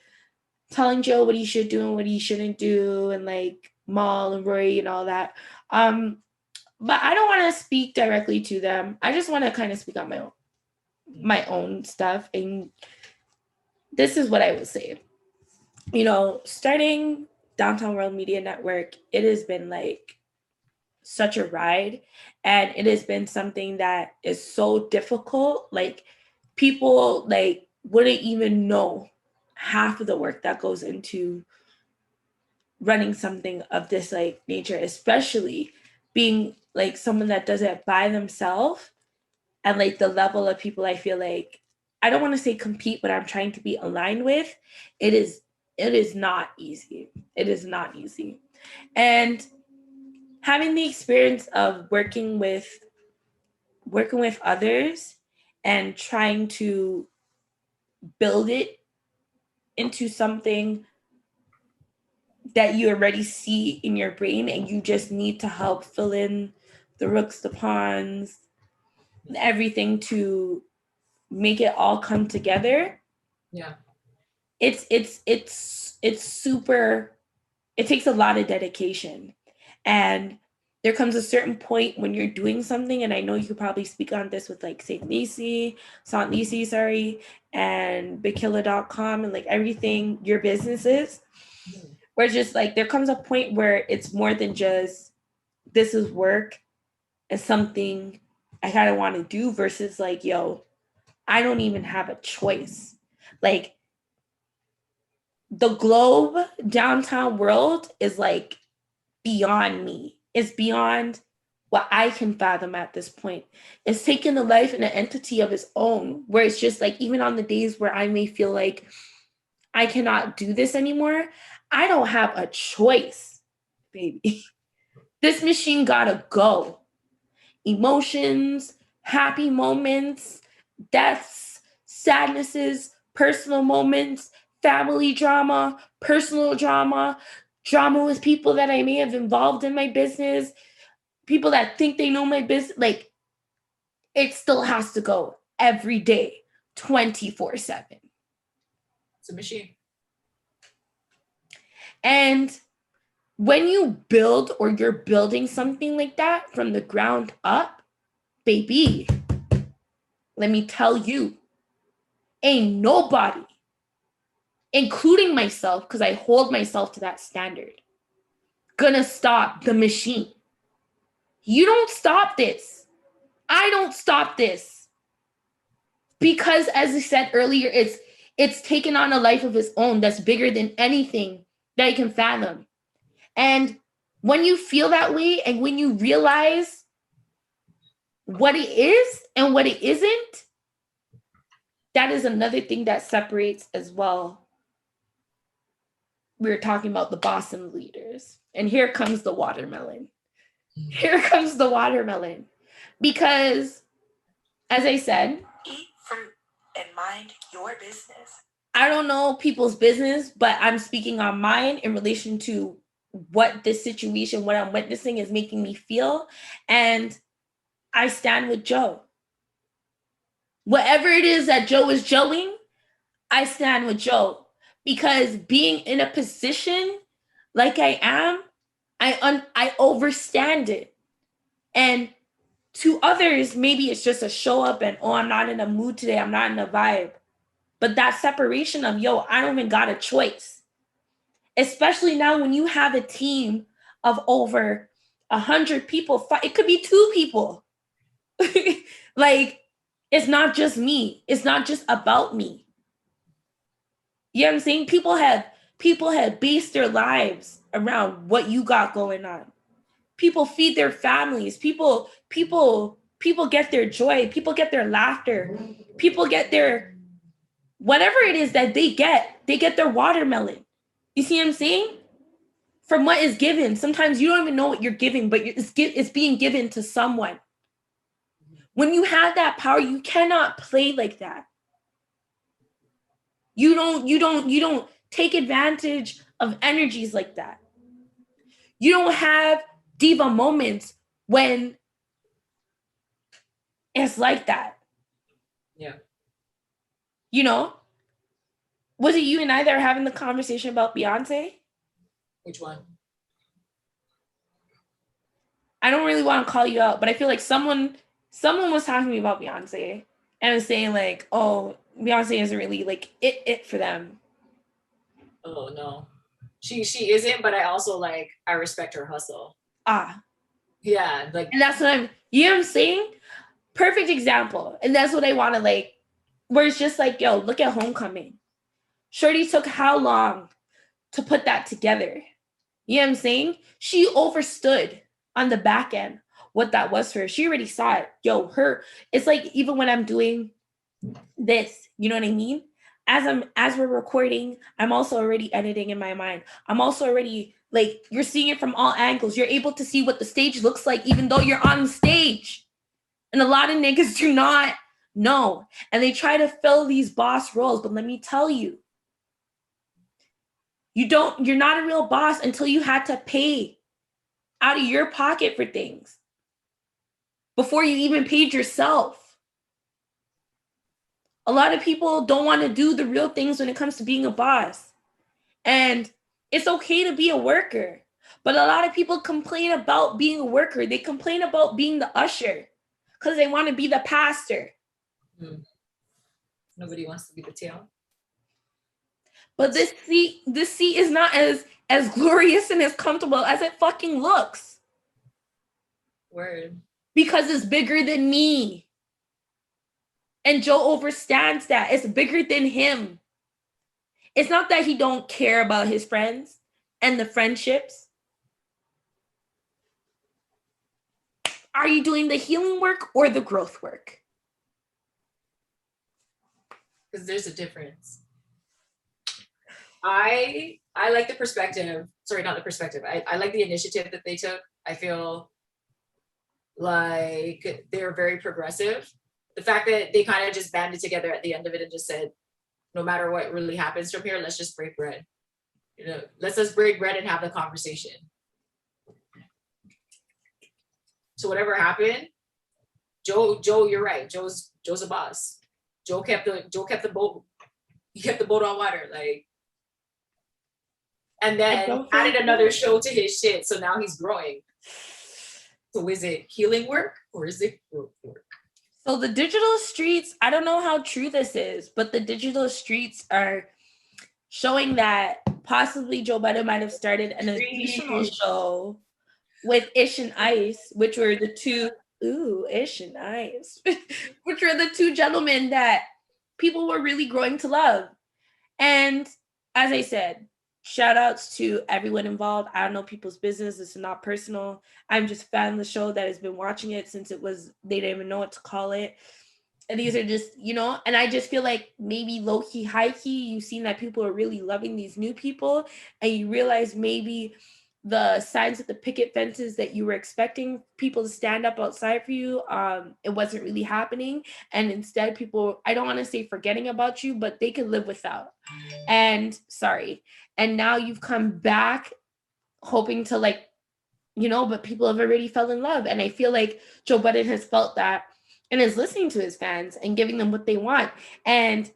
telling Joe what he should do and what he shouldn't do, and like Mal and Rory and all that. But I don't want to speak directly to them. I just want to kind of speak on my own stuff. And this is what I will say. You know, starting Downtown World Media Network, it has been like such a ride, and it has been something that is so difficult. Like people like wouldn't even know half of the work that goes into running something of this like nature, especially being like someone that does it by themselves, and like the level of people I feel like, I don't want to say compete, but I'm trying to be aligned with. It is not easy. It is not easy. And having the experience of working with others and trying to build it into something that you already see in your brain, and you just need to help fill in the rooks, the ponds, everything to make it all come together. Yeah. It's super, it takes a lot of dedication. And there comes a certain point when you're doing something, and I know you could probably speak on this with like Sant Nisi, and Bikilla.com and like everything your business is, where just like there comes a point where it's more than just this is work and something I kind of want to do, versus like, yo, I don't even have a choice. Like the globe, downtown world is like beyond me. It's beyond what I can fathom at this point. It's taken a life and an entity of its own, where it's just like, even on the days where I may feel like I cannot do this anymore, I don't have a choice, baby. This machine gotta go. Emotions, happy moments, deaths, sadnesses, personal moments, family drama, personal drama, drama with people that I may have involved in my business, people that think they know my business. Like, it still has to go every day, 24/7. It's a machine. And when you build, or you're building something like that from the ground up, baby, let me tell you, ain't nobody, including myself, because I hold myself to that standard, gonna stop the machine. You don't stop this. I don't stop this. Because as I said earlier, it's taken on a life of its own that's bigger than anything that I can fathom. And when you feel that way and when you realize what it is and what it isn't, that is another thing that separates as well. We were talking about the boss and the leaders. And here comes the watermelon. Here comes the watermelon. Because, as I said, Eat fruit and mind your business. I don't know people's business, but I'm speaking on mine in relation to what this situation, what I'm witnessing is making me feel. And I stand with Joe. Whatever it is that Joe is Joeing, I stand with Joe. Because being in a position like I am, I overstand it. And to others, maybe it's just a show up and, oh, I'm not in a mood today. I'm not in a vibe. But that separation of, yo, I don't even got a choice. Especially now when you have a team of over 100 people. It could be 2 people. Like, it's not just me. It's not just about me. You know what I'm saying? People have based their lives around what you got going on. People feed their families. People get their joy. People get their laughter. People get their whatever it is that they get their watermelon. You see what I'm saying? From what is given. Sometimes you don't even know what you're giving, but it's being given to someone. When you have that power, you cannot play like that. You don't take advantage of energies like that. You don't have diva moments when it's like that. Yeah. You know? Was it you and I that were having the conversation about Beyonce? Which one? I don't really want to call you out, but I feel like someone was talking to me about Beyonce and was saying like, oh, Beyonce isn't really like it for them. Oh no. She isn't, but I also like I respect her hustle. Yeah, like, and that's what you know what I'm saying? Perfect example. And that's what I want to like, where it's just like, yo, look at Homecoming. Shorty took how long to put that together? You know what I'm saying? She overstood on the back end what that was for her. She already saw it. Yo, it's like even when I'm doing this, you know what I mean? As we're recording, I'm also already editing in my mind. I'm also already like, you're seeing it from all angles. You're able to see what the stage looks like, even though you're on stage. And a lot of niggas do not know. And they try to fill these boss roles. But let me tell you, you're not a real boss until you had to pay out of your pocket for things before you even paid yourself. A lot of people don't want to do the real things when it comes to being a boss. And it's okay to be a worker. But a lot of people complain about being a worker. They complain about being the usher because they want to be the pastor. Nobody wants to be the tail. But this seat is not as glorious and as comfortable as it fucking looks. Word. Because it's bigger than me. And Joe understands that. It's bigger than him. It's not that he don't care about his friends and the friendships. Are you doing the healing work or the growth work? Because there's a difference. I like the perspective. Sorry, not the perspective. I like the initiative that they took. I feel like they're very progressive. The fact that they kind of just banded together at the end of it and just said, no matter what really happens from here, let's just break bread. You know, let's just break bread and have the conversation. So whatever happened, Joe, you're right. Joe's a boss. Joe kept the boat. He kept the boat on water, like. And then added another show to his shit. So now he's growing. So is it healing work or is it growth work? So the digital streets, I don't know how true this is, but the digital streets are showing that possibly Joe Budden might have started an additional show with Ish and Ice, which were the two, Ish and Ice, which were the two gentlemen that people were really growing to love. And as I said, Shout outs to everyone involved. I don't know people's business. This is not personal. I'm just a fan of the show that has been watching it since it was, they didn't even know what to call it. And these are just, and I just feel like maybe low key, high key, you've seen that people are really loving these new people, and you realize maybe the signs at the picket fences that you were expecting people to stand up outside for you, it wasn't really happening. And instead people, I don't want to say forgetting about you, but they could live without. And sorry. And now you've come back hoping to but people have already fell in love. And I feel like Joe Budden has felt that and is listening to his fans and giving them what they want. And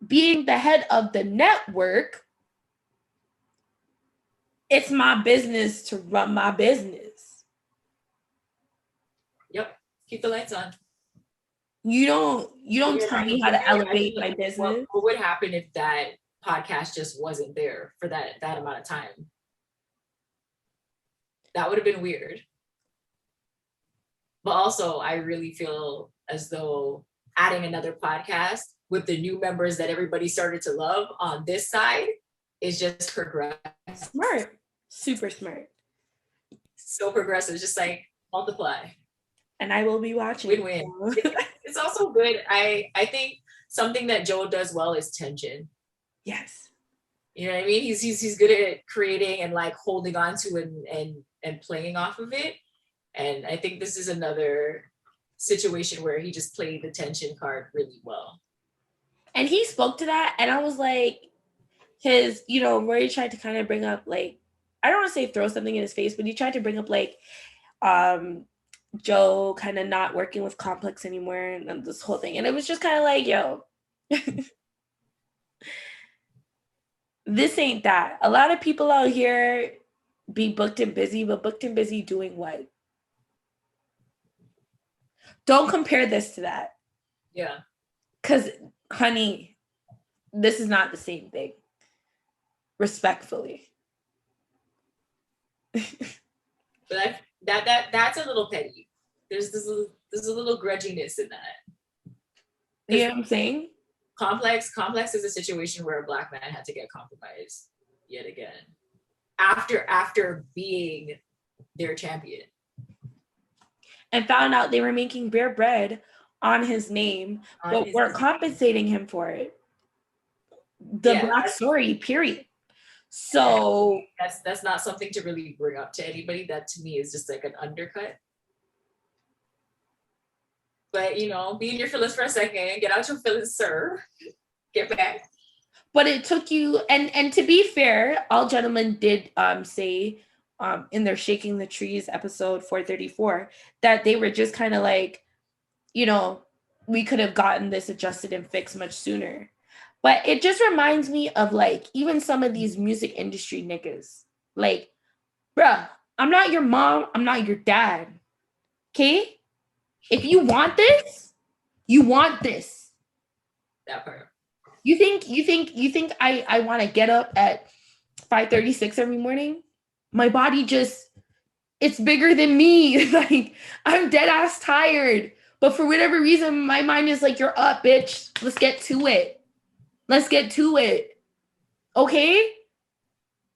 being the head of the network, it's my business to run my business. Yep. Keep the lights on. You don't tell me how to elevate my business. What would happen if that podcast just wasn't there for that amount of time? That would have been weird. But also, I really feel as though adding another podcast with the new members that everybody started to love on this side is just progressive. Smart. Super smart. So progressive, just like multiply. And I will be watching. Win-win. It's also good. I think something that Joe does well is tension. Yes. You know what I mean? He's good at creating and like holding on to and playing off of it. And I think this is another situation where he just played the tension card really well. And he spoke to that, and I was like, where he tried to kind of bring up, like, I don't want to say throw something in his face, but he tried to bring up, like, Joe kind of not working with Complex anymore and this whole thing. And it was just kind of like, yo, this ain't that. A lot of people out here be booked and busy, but booked and busy doing what? Don't compare this to that. Yeah. Because, honey, this is not the same thing. Respectfully. But that's a little petty. There's a little grudginess in that. You know what I'm saying? Complex is a situation where a Black man had to get compromised yet again. After being their champion. And found out they were making bare bread on his name, but weren't compensating him for it. The Black story, period. So that's not something to really bring up to anybody. That to me is just like an undercut. But be in your feelings for a second, get out your feelings, sir. Get back. But it took you, and to be fair, all gentlemen did say in their Shaking the Trees episode 434 that they were just kind of like, we could have gotten this adjusted and fixed much sooner. But it just reminds me of like even some of these music industry niggas. Like, bruh, I'm not your mom, I'm not your dad. Okay? If you want this, you want this. That part. You think I want to get up at 5:36 every morning? My body it's bigger than me. Like, I'm dead ass tired. But for whatever reason, my mind is like, you're up, bitch. Let's get to it. Okay?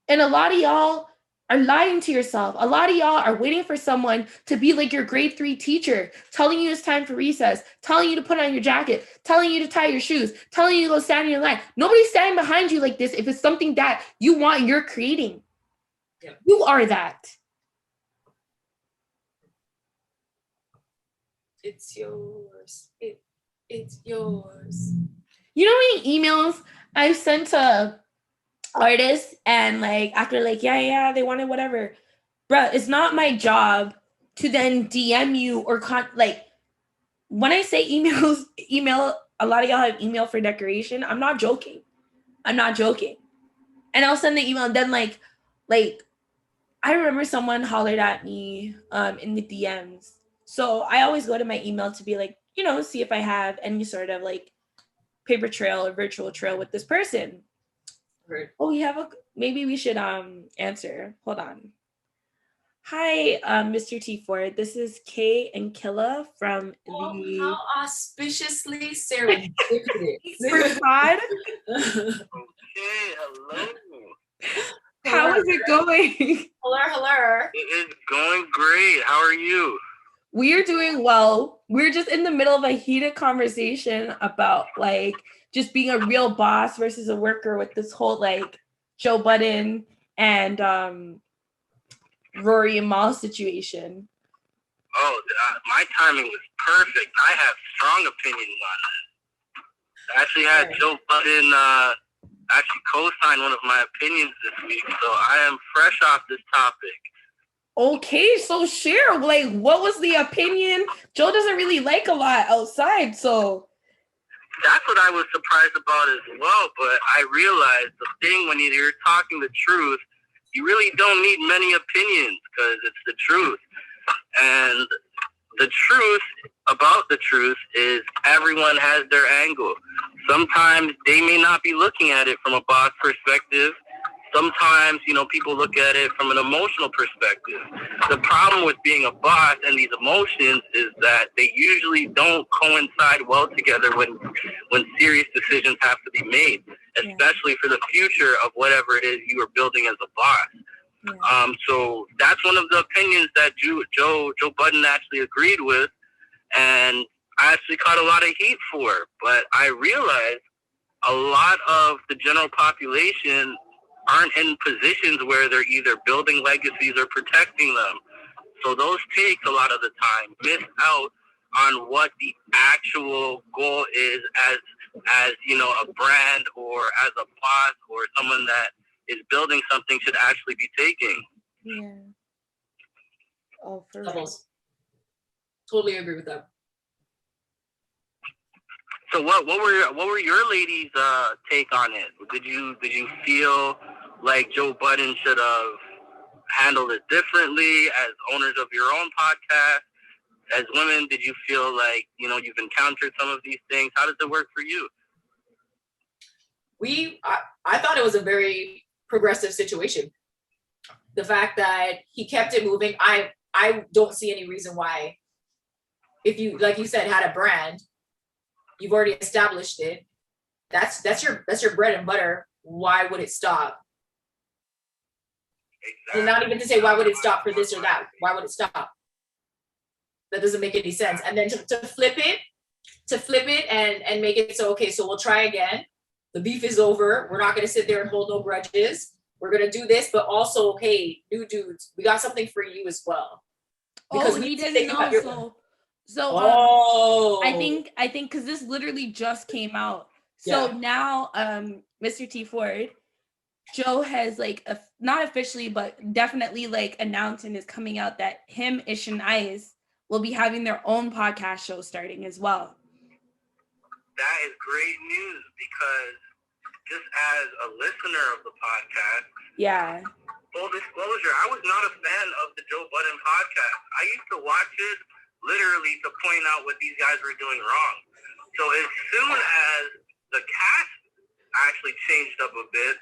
And a lot of y'all are lying to yourself. A lot of y'all are waiting for someone to be like your grade 3 teacher, telling you it's time for recess, telling you to put on your jacket, telling you to tie your shoes, telling you to go stand in your line. Nobody's standing behind you like this if it's something that you want, you're creating. Yeah. You are that. It's yours. It's yours. You know how many emails I've sent to artists and like after like yeah they wanted whatever, bruh, it's not my job to then DM you or like when I say email, a lot of y'all have email for decoration. I'm not joking, and I'll send the email and then like I remember someone hollered at me in the DMs, so I always go to my email to be like, see if I have any sort of like paper trail or virtual trail with this person. Right. Oh, maybe we should answer. Hold on. Hi, Mr. T Ford. This is Kay and Killa from the how auspiciously serendipitous. Pod. Okay, hello. is it going? Hello. It is going great. How are you? We're doing well. We're just in the middle of a heated conversation about like just being a real boss versus a worker with this whole like Joe Budden and Rory and Mal situation. Oh, my timing was perfect. I have strong opinions on it. I actually had Joe Budden actually co-sign one of my opinions this week, so I am fresh off this topic. Okay, so share, like, what was the opinion? Joe doesn't really like a lot outside, so. That's what I was surprised about as well, but I realized the thing when you're talking the truth, you really don't need many opinions because it's the truth. And the truth about the truth is everyone has their angle. Sometimes they may not be looking at it from a boss perspective. Sometimes, people look at it from an emotional perspective. The problem with being a boss and these emotions is that they usually don't coincide well together when serious decisions have to be made, especially for the future of whatever it is you are building as a boss. Yeah. So that's one of the opinions that Joe Budden actually agreed with, and I actually caught a lot of heat for. But I realized a lot of the general population aren't in positions where they're either building legacies or protecting them. So those takes a lot of the time miss out on what the actual goal is as a brand or as a boss or someone that is building something should actually be taking. Yeah. Oh, for real. Totally agree with that. So what were your ladies' take on it? Did you feel like Joe Budden should have handled it differently as owners of your own podcast? As women, did you feel like, you've encountered some of these things? How does it work for you? I thought it was a very progressive situation. The fact that he kept it moving, I don't see any reason why, if you, like you said, had a brand, you've already established it, that's your bread and butter, why would it stop? Exactly. And not even to say why would it stop for this or that, why would it stop? That doesn't make any sense. And then to flip it and make it so, okay, so we'll try again. The beef is over. We're not going to sit there and hold no grudges. We're going to do this, but also, hey, new dudes, we got something for you as well. Because we didn't know. So I think because this literally just came out. So now, Mr. T Ford, Joe has not officially, but definitely announced and is coming out that him, Ish and Ice will be having their own podcast show starting as well. That is great news because just as a listener of the podcast, full disclosure, I was not a fan of the Joe Budden podcast. I used to watch it literally to point out what these guys were doing wrong. So as soon as the cast actually changed up a bit,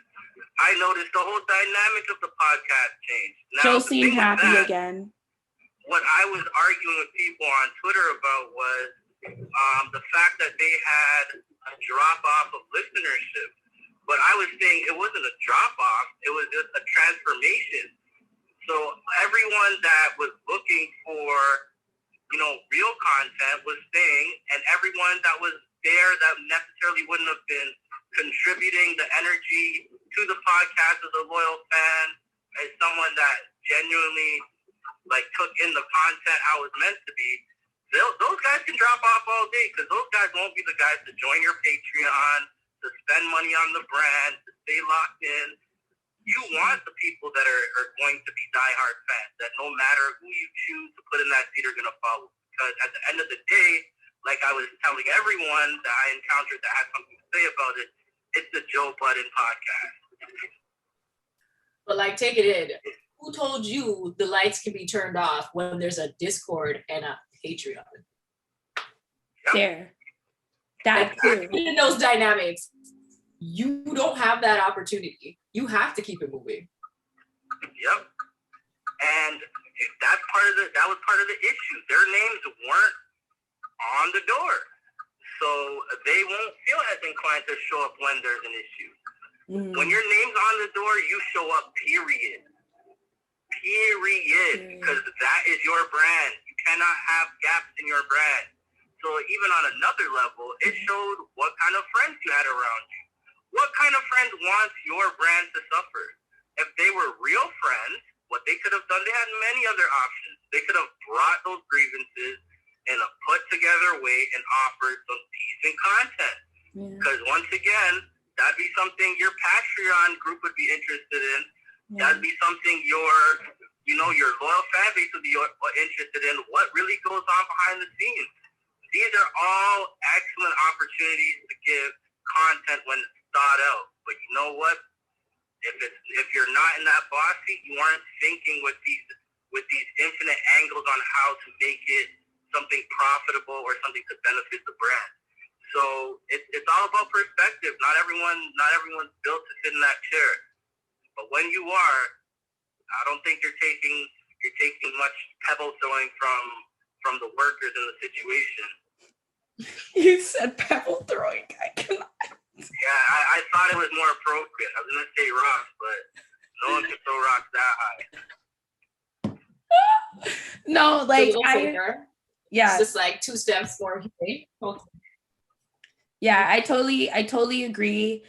I noticed the whole dynamic of the podcast changed. Now, Joe seemed happy again. What I was arguing with people on Twitter about was the fact that they had a drop-off of listenership. But I was saying it wasn't a drop-off, it was just a transformation. So everyone that was looking for, real content was staying, and everyone that was there that necessarily wouldn't have been contributing the energy to the podcast as a loyal fan, as someone that genuinely took in the content how it was meant to be, those guys can drop off all day because those guys won't be the guys to join your Patreon, to spend money on the brand, to stay locked in. You want the people that are going to be diehard fans, that no matter who you choose to put in that seat are going to follow. Because at the end of the day, like I was telling everyone that I encountered that had something to say about it, it's the Joe Budden podcast. But take it in. Who told you the lights can be turned off when there's a Discord and a Patreon? There. That's true. In those dynamics, you don't have that opportunity. You have to keep it moving. Yep. And that was part of the issue. Their names weren't on the door. So they won't feel as inclined to show up when there's an issue. When your name's on the door, you show up, period. Because that is your brand. You cannot have gaps in your brand. So even on another level, it showed what kind of friends you had around you. What kind of friends wants your brand to suffer? If they were real friends, what they could have done, they had many other options. They could have brought those grievances in a put together way and offered some decent content. Because once again, that'd be something your Patreon group would be interested in. That'd be something your loyal fan base would be interested in. What really goes on behind the scenes? These are all excellent opportunities to give content when it's thought out. But you know what? If you're not in that boss seat, you aren't thinking with these infinite angles on how to make it something profitable or something to benefit the brand. So it's all about perspective. Not everyone's built to sit in that chair. But when you are, I don't think you're taking much pebble throwing from the workers in the situation. You said pebble throwing. I cannot. Yeah, I thought it was more appropriate. I was gonna say rocks, but no one can throw rocks that high. No, like it's just like 2 steps more. Yeah, I totally agree.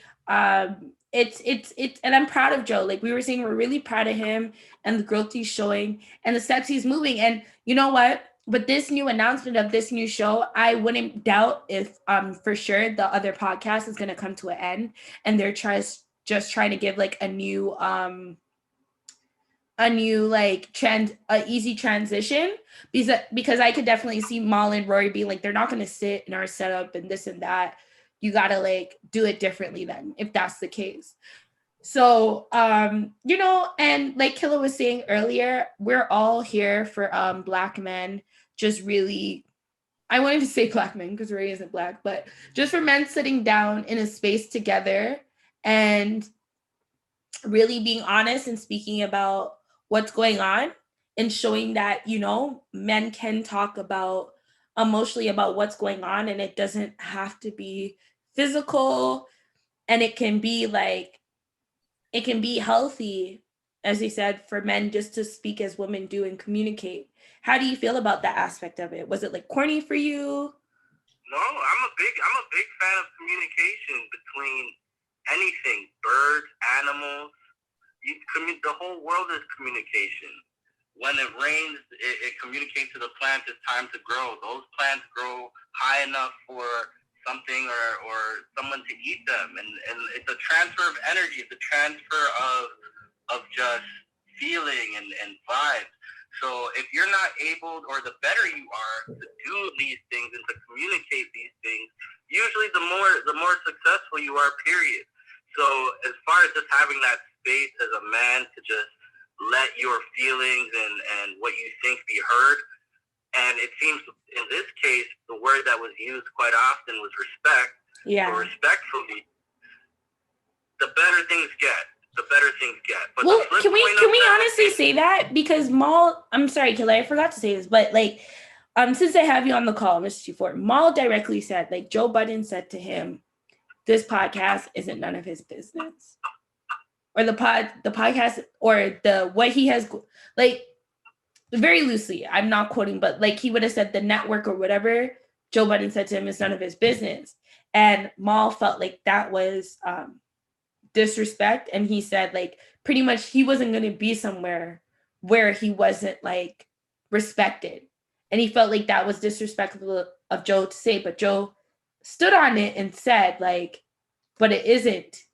It's and I'm proud of Joe. Like we were saying, we're really proud of him and the growth he's showing and the steps he's moving. And you know what? With this new announcement of this new show, I wouldn't doubt if for sure the other podcast is gonna come to an end and they're just trying to give like a new like easy transition, because I could definitely see Mal and Rory being like, they're not gonna sit in our setup and this and that. You gotta like do it differently then, if that's the case. So and like Killa was saying earlier, we're all here for Black men, just really, I won't even say Black men because Rory isn't Black, but just for men sitting down in a space together and really being honest and speaking about what's going on and showing that, men can talk about emotionally about what's going on, and it doesn't have to be physical, and it can be healthy, as they said, for men just to speak as women do and communicate. How do you feel about that aspect of it? Was it like corny for you? No, I'm a big fan of communication between anything, birds, animals. The whole world is communication. When it rains, it communicates to the plants it's time to grow. Those plants grow high enough for something or someone to eat them. And it's a transfer of energy. It's a transfer of just feeling and vibes. So if you're not able, or the better you are to do these things and to communicate these things, usually the more successful you are, period. So as far as just having that space as a man to just let your feelings and what you think be heard, and it seems in this case the word that was used quite often was respect. Yeah. So respectfully, the better things get. But well, can we honestly say that? Because Mal, I'm sorry, Killa, I forgot to say this, but like, since I have you on the call, Mr. T4, Mal directly said, like, Joe Budden said to him, this podcast isn't none of his business. Or the podcast, or what he has, like, very loosely, I'm not quoting, but like he would have said the network or whatever, Joe Budden said to him, it's none of his business. And Mal felt like that was disrespect, and he said like pretty much he wasn't going to be somewhere where he wasn't like respected, and he felt like that was disrespectful of Joe to say, but Joe stood on it and said like, but it isn't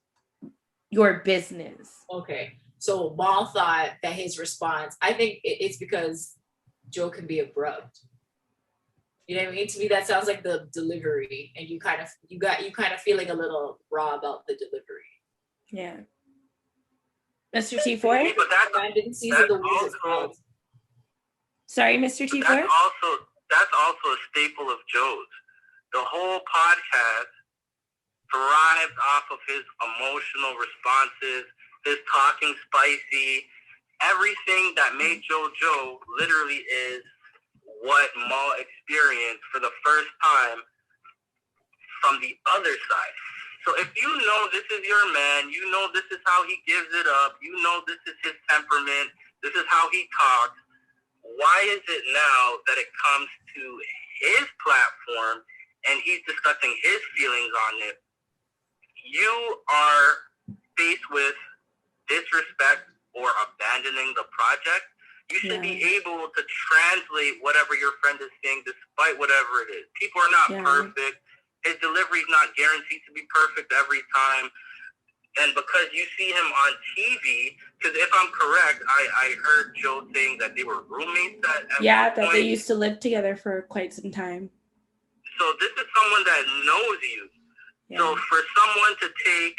your business. Okay, so Mal thought that his response, I think it's because Joe can be abrupt. You know what I mean? To me, that sounds like the delivery, and you kind of feeling a little raw about the delivery. Yeah. Mr. T4? But I didn't see the words. Sorry, Mr. T4? That's also a staple of Joe's. The whole podcast thrived off of his emotional responses, his talking spicy. Everything that made Joe literally is what Mal experienced for the first time from the other side. So if you know this is your man, you know this is how he gives it up, you know this is his temperament, this is how he talks, why is it now that it comes to his platform and he's discussing his feelings on it, you are faced with disrespect or abandoning the project? You should be able to translate whatever your friend is saying despite whatever it is. People are not perfect. His delivery is not guaranteed to be perfect every time. And because you see him on TV, because if I'm correct, I heard Joe saying that they were roommates at that one point. they used to live together for quite some time. So this is someone that knows you. Yeah. So for someone to take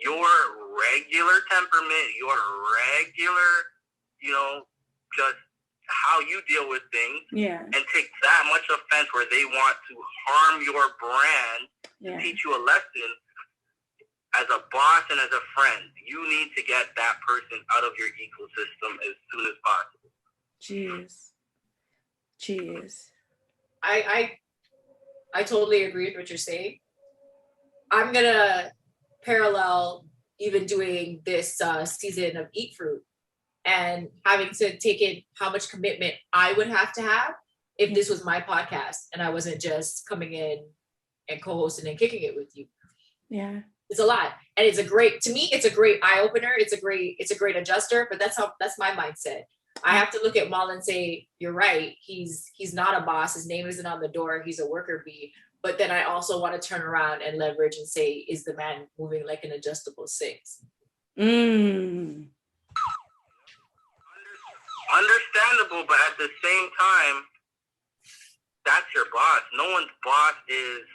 your regular temperament, your regular, just how you deal with things, and take that much offense where they want to harm your brand to teach you a lesson, as a boss and as a friend, you need to get that person out of your ecosystem as soon as possible. Jeez. I totally agree with what you're saying. I'm gonna parallel even doing this season of Eat Fruit and having to take in how much commitment I would have to have if this was my podcast and I wasn't just coming in and co-hosting and kicking it with you. Yeah. It's a lot. And it's a great eye opener. It's a great adjuster, but that's my mindset. I have to look at Mal and say, you're right. He's not a boss. His name isn't on the door. He's a worker bee. But then I also want to turn around and leverage and say, is the man moving like an adjustable six? Understandable, but at the same time, that's your boss. No one's boss is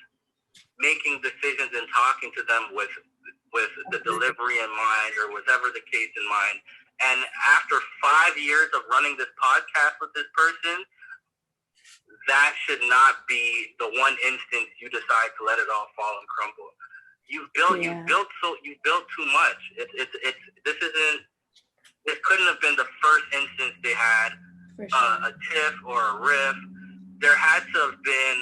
making decisions and talking to them with the delivery in mind or whatever the case in mind. And after 5 years of running this podcast with this person, that should not be the one instance you decide to let it all fall and crumble. You built too much. This couldn't have been the first instance they had a tiff or a riff. There had to have been,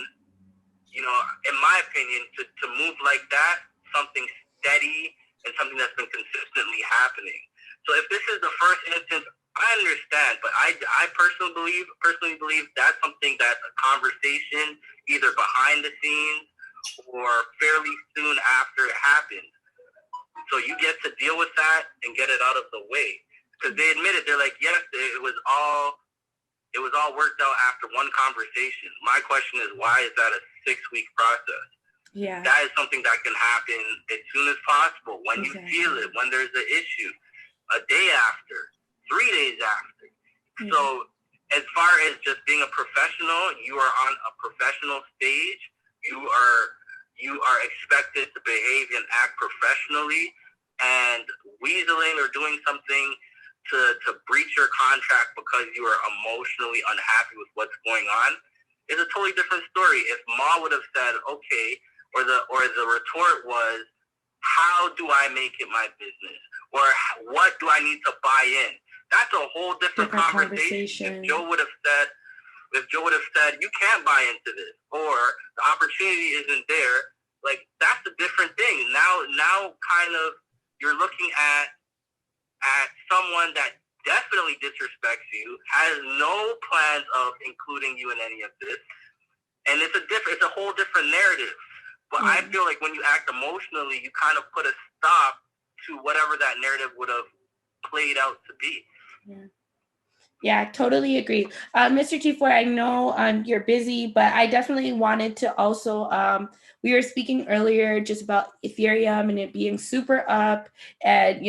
in my opinion, to move like that, something steady and something that's been consistently happening. So if this is the first instance, I understand, but I personally believe that's something that's a conversation either behind the scenes or fairly soon after it happens. So you get to deal with that and get it out of the way. Because they admitted, they're like, yes, it was all worked out after one conversation. My question is, why is that a 6-week process? Yeah. That is something that can happen as soon as possible, when you feel it, when there's an issue, a day after, 3 days after. Yeah. So as far as just being a professional, you are on a professional stage. You are expected to behave and act professionally, and weaseling or doing something to breach your contract because you are emotionally unhappy with what's going on is a totally different story. If Ma would have said, okay, or the retort was, how do I make it my business? Or what do I need to buy in? That's a whole different conversation. If Joe would have said, you can't buy into this, or the opportunity isn't there, like, that's a different thing. Now kind of you're looking at someone that definitely disrespects you, has no plans of including you in any of this, and it's a whole different narrative. But I feel like when you act emotionally, you kind of put a stop to whatever that narrative would have played out to be. Yeah, totally agree. Mr. T4, I know you're busy, but I definitely wanted to also, we were speaking earlier just about Ethereum and it being super up, and,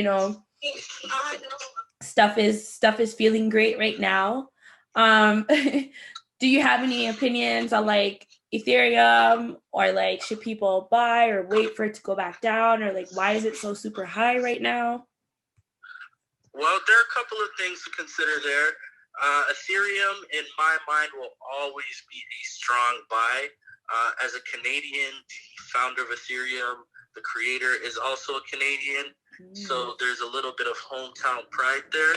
stuff is feeling great right now. Do you have any opinions on like Ethereum, or like should people buy or wait for it to go back down, or like why is it so super high right now? Well, there are a couple of things to consider there. Ethereum, in my mind, will always be a strong buy. As a Canadian, the founder of Ethereum, the creator, is also a Canadian. So there's a little bit of hometown pride there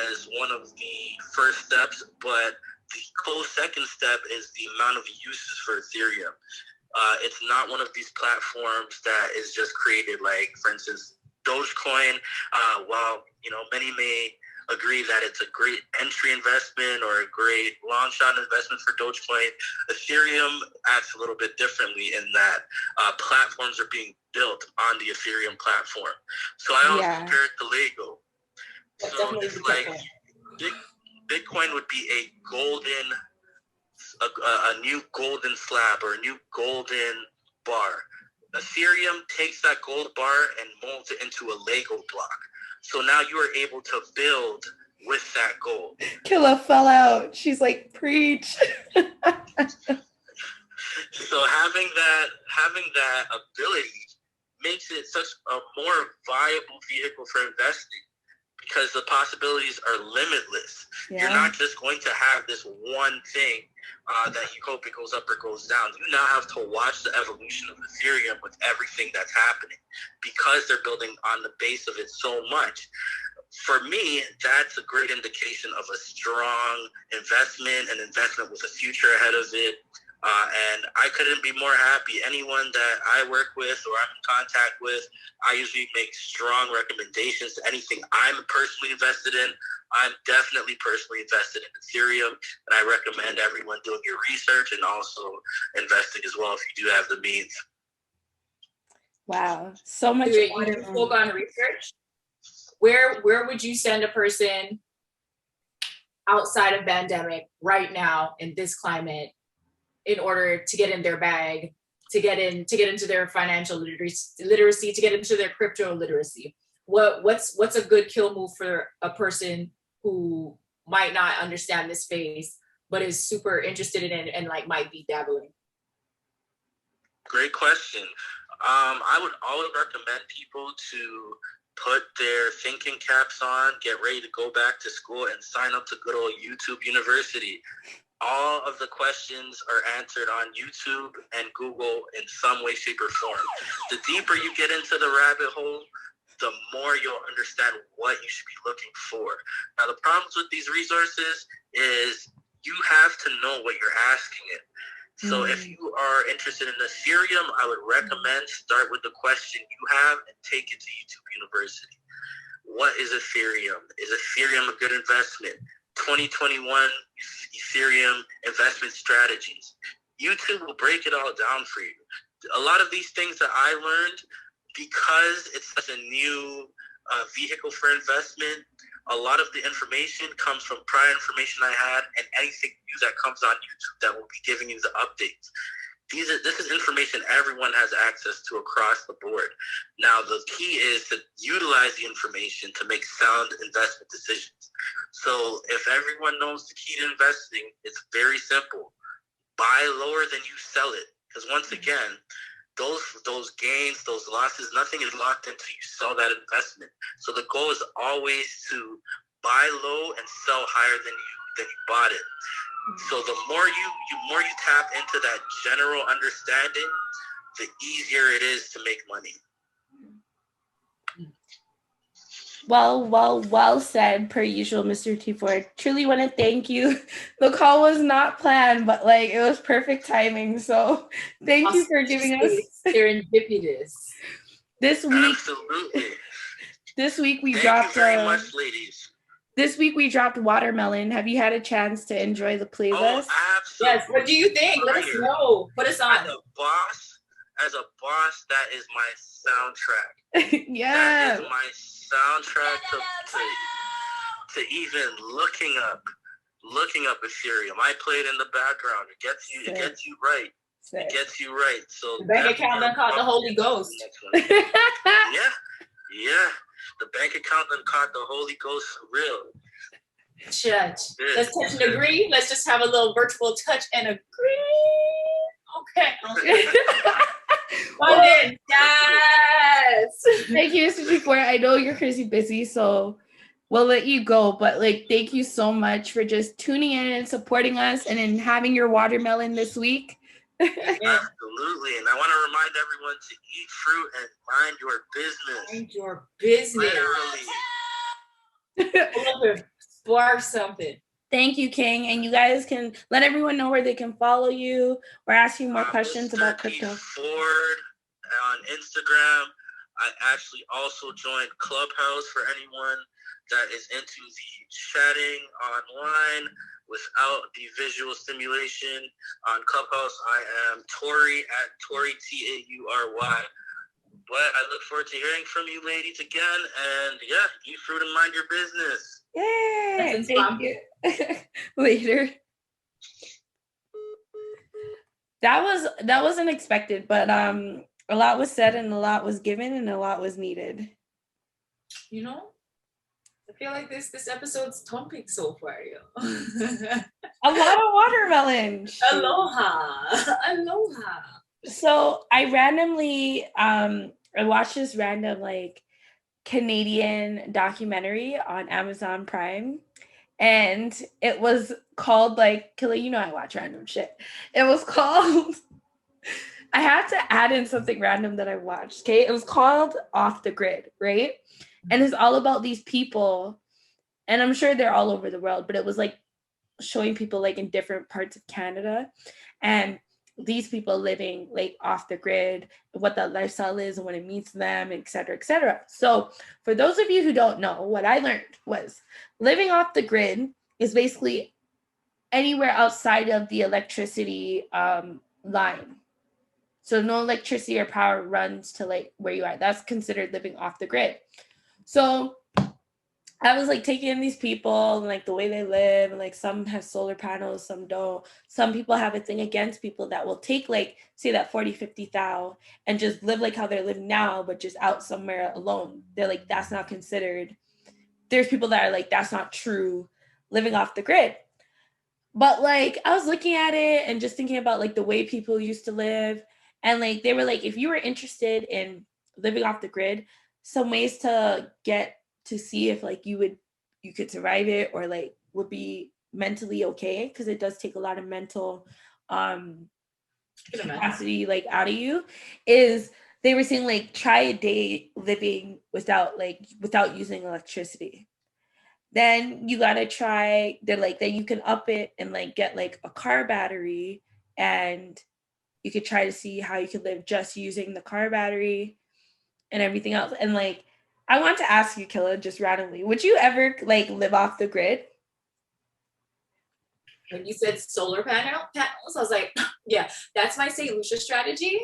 as one of the first steps. But the close second step is the amount of uses for Ethereum. It's not one of these platforms that is just created like, for instance, Dogecoin. While many may agree that it's a great entry investment or a great long shot investment for Dogecoin, Ethereum acts a little bit differently in that platforms are being built on the Ethereum platform. So I always compare it to Lego. So it's like Bitcoin would be a new golden slab or a new golden bar. Ethereum takes that gold bar and molds it into a Lego block. So now you are able to build with that gold. Killa fell out. She's like, preach. So having that ability makes it such a more viable vehicle for investing, because the possibilities are limitless. Yeah. You're not just going to have this one thing that you hope it goes up or goes down. You now have to watch the evolution of Ethereum with everything that's happening, because they're building on the base of it so much. For me, that's a great indication of a strong investment, an investment with a future ahead of it. And I couldn't be more happy. Anyone that I work with or I'm in contact with, I usually make strong recommendations to anything I'm personally invested in. I'm definitely personally invested in Ethereum, and I recommend everyone doing your research and also investing as well if you do have the means. Wow, so much. You spoke on research. Where would you send a person outside of pandemic right now in this climate, in order to get in their bag, to get into their financial literacy, to get into their crypto literacy? What's a good kill move for a person who might not understand this space but is super interested in it and like might be dabbling? Great question. I would always recommend people to put their thinking caps on, get ready to go back to school, and sign up to good old YouTube University. All of the questions are answered on YouTube and Google in some way, shape, or form. The deeper you get into the rabbit hole, the more you'll understand what you should be looking for. Now, the problems with these resources is you have to know what you're asking it. So if you are interested in Ethereum, I would recommend start with the question you have and take it to YouTube University. What is Ethereum? Is Ethereum a good investment? 2021 Ethereum investment strategies. YouTube will break it all down for you. A lot of these things that I learned, because it's such a new vehicle for investment, a lot of the information comes from prior information I had and anything new that comes on YouTube that will be giving you the updates. This is information everyone has access to across the board. Now, the key is to utilize the information to make sound investment decisions. So if everyone knows the key to investing, it's very simple. Buy lower than you sell it. Because once again, those gains, those losses, nothing is locked until you sell that investment. So the goal is always to buy low and sell higher than you bought it. So the more you tap into that general understanding, the easier it is to make money. Well said, per usual, Mr. T4. Truly want to thank you. The call was not planned, but like it was perfect timing. So thank you for giving us serendipitous. This week. Absolutely. This week we Thank dropped. you very much, ladies. This week we dropped Watermelon. Have you had a chance to enjoy the playlist? Oh, absolutely. Yes. What do you think? Let us know. Put us on. As a boss, that is my soundtrack. Yeah. That is my soundtrack to even looking up Ethereum. I play it in the background. It gets you right. Sick. It gets you right. So the bank account done caught the Holy Ghost. Yeah. The bank account done caught the Holy Ghost for real. Church. Let's touch and agree. Let's just have a little virtual touch and agree. Okay. Budden, yes. Thank you, Mr. G4. I know you're crazy busy, so we'll let you go. But like, thank you so much for just tuning in and supporting us, and then having your watermelon this week. Absolutely, and I want to remind everyone to eat fruit and mind your business. Mind your business. Literally. Spark something. Thank you, King. And you guys can let everyone know where they can follow you or ask you more questions about crypto. Ford on Instagram. I actually also joined Clubhouse for anyone that is into the chatting online without the visual stimulation. On Clubhouse, I am Tori at Tori, Taury. But I look forward to hearing from you ladies again. And yeah, eat fruit and mind your business. Yay! Thank you. Later. That was unexpected, but a lot was said and a lot was given and a lot was needed. You know, I feel like this episode's thumping so far, yo. A lot of watermelon. Aloha. So I randomly I watched this random like Canadian documentary on Amazon Prime, and it was called like Killa, you know I watch random shit. It was called I had to add in something random that I watched. Okay, it was called Off the Grid, right? And it's all about these people, and I'm sure they're all over the world, but it was like showing people like in different parts of Canada, and these people living like off the grid, what that lifestyle is and what it means to them, et cetera, et cetera. So for those of you who don't know, what I learned was living off the grid is basically anywhere outside of the electricity line. So no electricity or power runs to like where you are. That's considered living off the grid. So I was like taking in these people and like the way they live, and like some have solar panels, some don't. Some people have a thing against people that will take like, say that 40, 50 thou and just live like how they're living now, but just out somewhere alone. They're like, that's not considered. There's people that are like, that's not true, living off the grid. But like, I was looking at it and just thinking about like the way people used to live. And like, they were like, if you were interested in living off the grid, some ways to get to see if like you could survive it or like would be mentally okay, because it does take a lot of mental capacity like out of you, is they were saying like try a day living without using electricity. Then you gotta try, they're like, then you can up it and like get like a car battery, and you could try to see how you could live just using the car battery and everything else. And like, I want to ask you, Killa, just randomly, would you ever like live off the grid? When you said solar panels, I was like, yeah, that's my St. Lucia strategy.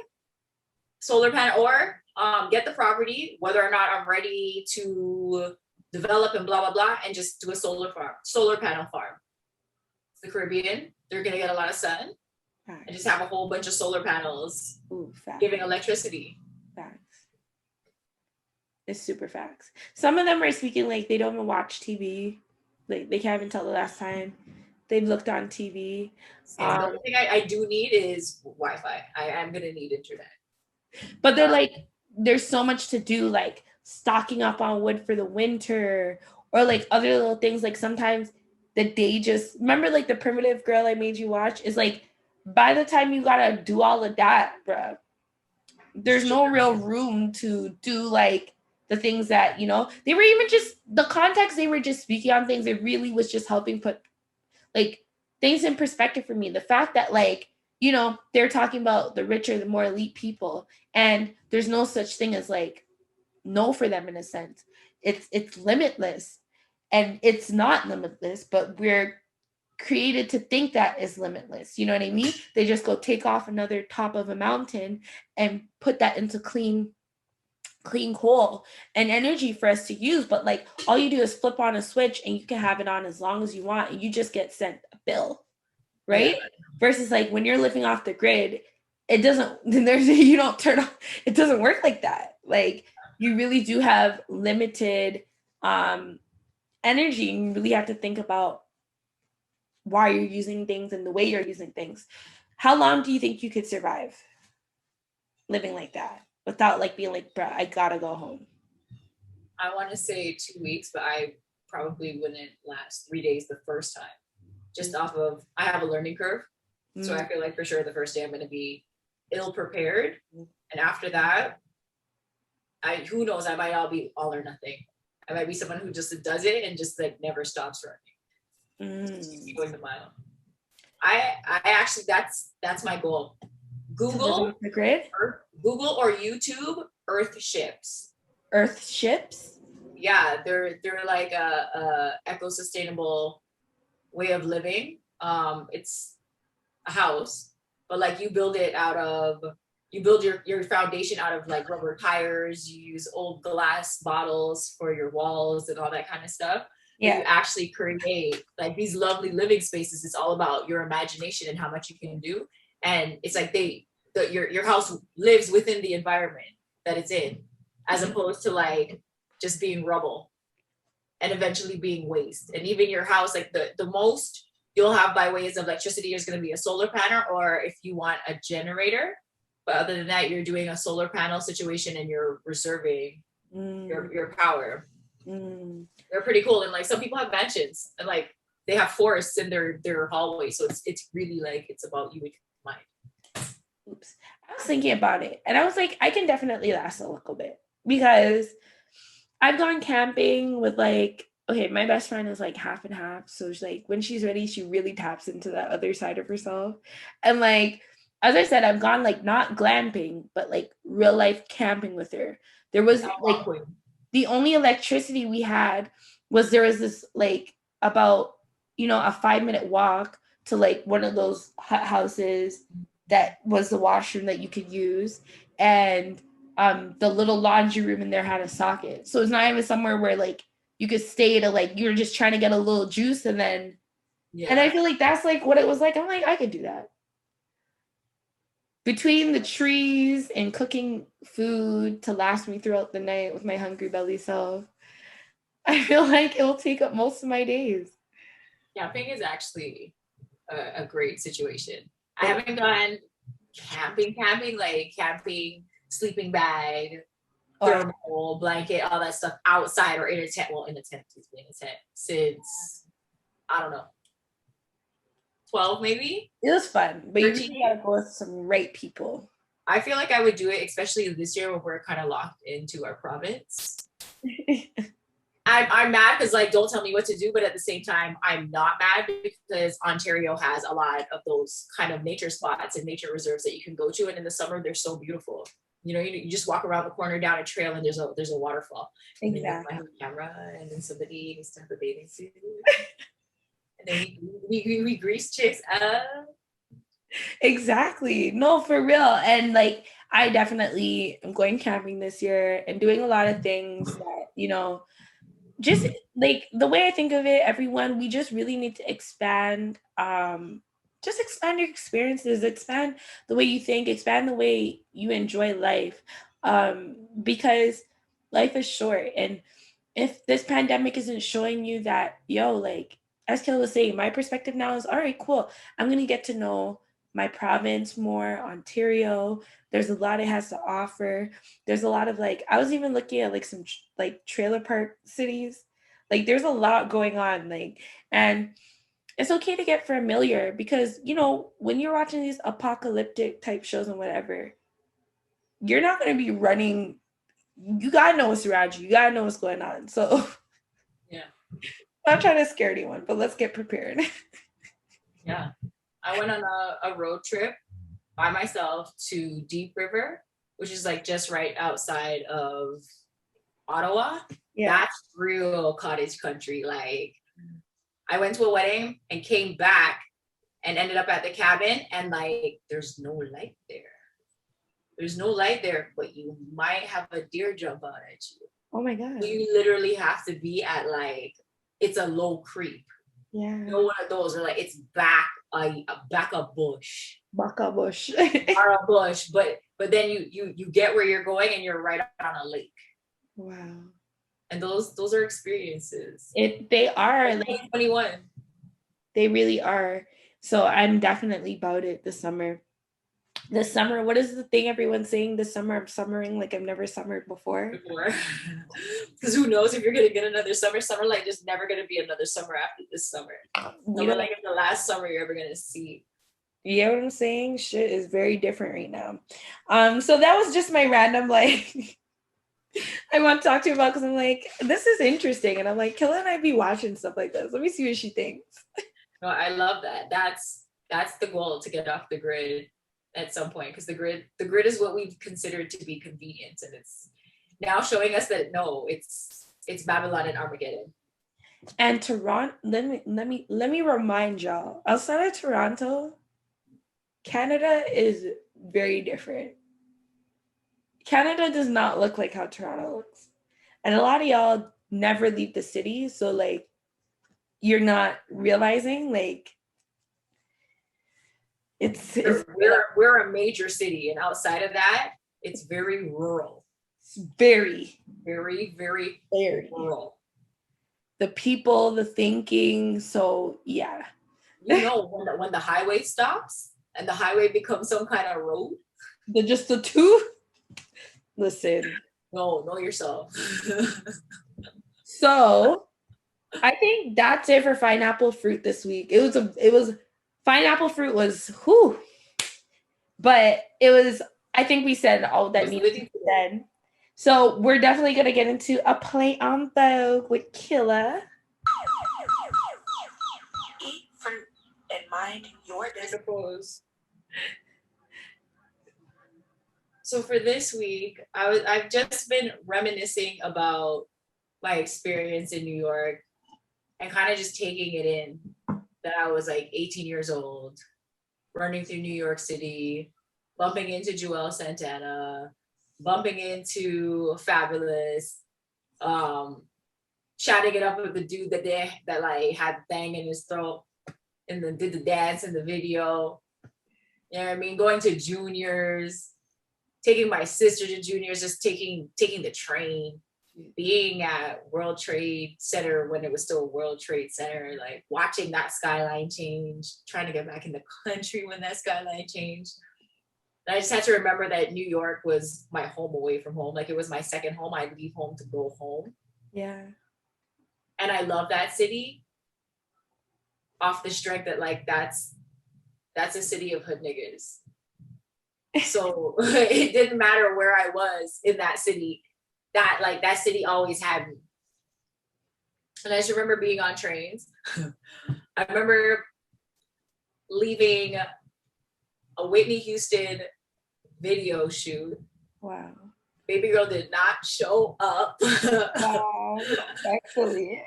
Solar panel, or get the property, whether or not I'm ready to develop and blah, blah, blah, and just do a solar panel farm. It's the Caribbean. They're going to get a lot of sun. Right. And just have a whole bunch of solar panels. Ooh, giving electricity. Facts. It's super facts. Some of them are speaking like they don't even watch TV. Like they can't even tell the last time they've looked on TV. The only thing I do need is Wi-Fi. I'm going to need internet. But they're like, there's so much to do, like stocking up on wood for the winter, or like other little things. Like sometimes the day just, remember like the Primitive Girl I made you watch is like, by the time you gotta do all of that, bruh, there's no real room to do like the things that, you know, they were even just, the context they were just speaking on things, it really was just helping put like things in perspective for me. The fact that like, you know, they're talking about the richer, the more elite people, and there's no such thing as like no for them in a sense. It's limitless, and it's not limitless, but we're created to think that is limitless. You know what I mean? They just go take off another top of a mountain and put that into clean coal and energy for us to use. But like all you do is flip on a switch and you can have it on as long as you want, and you just get sent a bill, right? Yeah. Versus like when you're living off the grid, it doesn't, you don't turn on, it doesn't work like that. Like you really do have limited energy, and you really have to think about why you're using things and the way you're using things. How long do you think you could survive living like that without like being like, bruh, I gotta go home? I want to say 2 weeks, but I probably wouldn't last 3 days the first time. Just off of, I have a learning curve. So I feel like for sure the first day I'm going to be ill prepared. And after that, who knows, I might all be all or nothing. I might be someone who just does it and just like never stops running. Going the mile. I actually that's my goal. Google the grid. Google or YouTube Earth ships. Earth ships. Yeah, they're like a eco-sustainable way of living. It's a house, but like you build your foundation out of like rubber tires. You use old glass bottles for your walls and all that kind of stuff. Yeah. You actually create like these lovely living spaces. It's all about your imagination and how much you can do. And it's like your house lives within the environment that it's in, as opposed to like just being rubble and eventually being waste. And even your house, like the most you'll have by ways of electricity is going to be a solar panel, or if you want a generator. But other than that, you're doing a solar panel situation and you're reserving your power. They're pretty cool. And like some people have mansions and like they have forests in their hallway. So it's really like it's about you and your mind. Oops. I was thinking about it and I was like, I can definitely last a little bit because I've gone camping with like, okay, my best friend is like half and half. So she's like, when she's ready, she really taps into that other side of herself. And like, as I said, I've gone like not glamping, but like real life camping with her. There was like the only electricity we had was there was this like about, a 5-minute walk to like one of those hut houses that was the washroom that you could use. And the little laundry room in there had a socket. So it's not even somewhere where like you could stay to like, you're just trying to get a little juice and then, and I feel like that's like what it was like. I'm like, I could do that. Between the trees and cooking food to last me throughout the night with my hungry belly self, I feel like it will take up most of my days. Camping is actually a great situation. I haven't gone camping, like camping, sleeping bag, thermal blanket, all that stuff outside or in a tent. Well, in a tent since, I don't know, 12 maybe. It was fun, but 13. You really gotta go with some right people. I feel like I would do it, especially this year when we're kind of locked into our province. I'm mad because like don't tell me what to do, but at the same time I'm not mad because Ontario has a lot of those kind of nature spots and nature reserves that you can go to, and in the summer they're so beautiful. You just walk around the corner down a trail and there's a waterfall. Exactly. I have a camera and then somebody needs to have a bathing suit. And then we grease chicks up. Exactly. No, for real. And like, I definitely am going camping this year and doing a lot of things that, just like the way I think of it, everyone, we just really need to expand, just expand your experiences, expand the way you think, expand the way you enjoy life, because life is short. And if this pandemic isn't showing you that, like, as Kayla was saying, my perspective now is, all right, cool. I'm going to get to know my province more, Ontario. There's a lot it has to offer. There's a lot of like, I was even looking at like some like trailer park cities. Like there's a lot going on. Like, and it's okay to get familiar because, when you're watching these apocalyptic type shows and whatever, you're not going to be running. You got to know what's around you. You got to know what's going on. So yeah. I'm not trying to scare anyone, but let's get prepared. Yeah. I went on a road trip by myself to Deep River, which is like just right outside of Ottawa. Yeah. That's real cottage country. Like I went to a wedding and came back and ended up at the cabin and like there's no light there. There's no light there, but you might have a deer jump out at you. Oh my God. You literally have to be at like, it's a low creep. Yeah. One of those are like, it's back a bush. Back a bush. Or a bush. But then you get where you're going and you're right on a lake. Wow. And those are experiences. They are. Like 21. They really are. So I'm definitely about it this summer. This summer, what is the thing everyone's saying this summer? I'm summering like I've never summered before. Because who knows if you're going to get another summer. Summer like there's never going to be another summer after this summer. Summer like it's the last summer you're ever going to see. You know what I'm saying? Shit is very different right now. So that was just my random like I want to talk to you about because I'm like, this is interesting. And I'm like, Killa and I be watching stuff like this. Let me see what she thinks. No, I love that. That's the goal, to get off the grid at some point, because the grid is what we've considered to be convenient, and it's now showing us that no, it's Babylon and Armageddon. And Toronto, let me remind y'all, outside of Toronto, Canada is very different. Canada does not look like how Toronto looks. And a lot of y'all never leave the city, so like you're not realizing like we're a major city, and outside of that, it's very rural. It's very, very, very rural. The people, the thinking, so yeah. You know, when the highway stops and the highway becomes some kind of road. Just the two? Listen. No, know yourself. So I think that's it for pineapple fruit this week. It was pineapple fruit was whew. But it was, I think we said all that needed to be said. So we're definitely gonna get into a play on Vogue with Killa. Eat fruit and mind your business. So for this week, I've just been reminiscing about my experience in New York and kind of just taking it in that I was like 18 years old, running through New York City, bumping into Joel Santana, bumping into Fabulous, chatting it up with the dude that like had thing in his throat and then did the dance in the video. You know what I mean? Going to Juniors, taking my sister to Juniors, just taking the train, being at World Trade Center when it was still World Trade Center, like watching that skyline change, trying to get back in the country when that skyline changed. And I just had to remember that New York was my home away from home. Like it was my second home. I'd leave home to go home. Yeah. And I love that city off the strength that like that's a city of hood niggas. So it didn't matter where I was in that city, that city always had me. And I just remember being on trains. I remember leaving a Whitney Houston video shoot. Wow. Baby girl did not show up. Wow. Actually.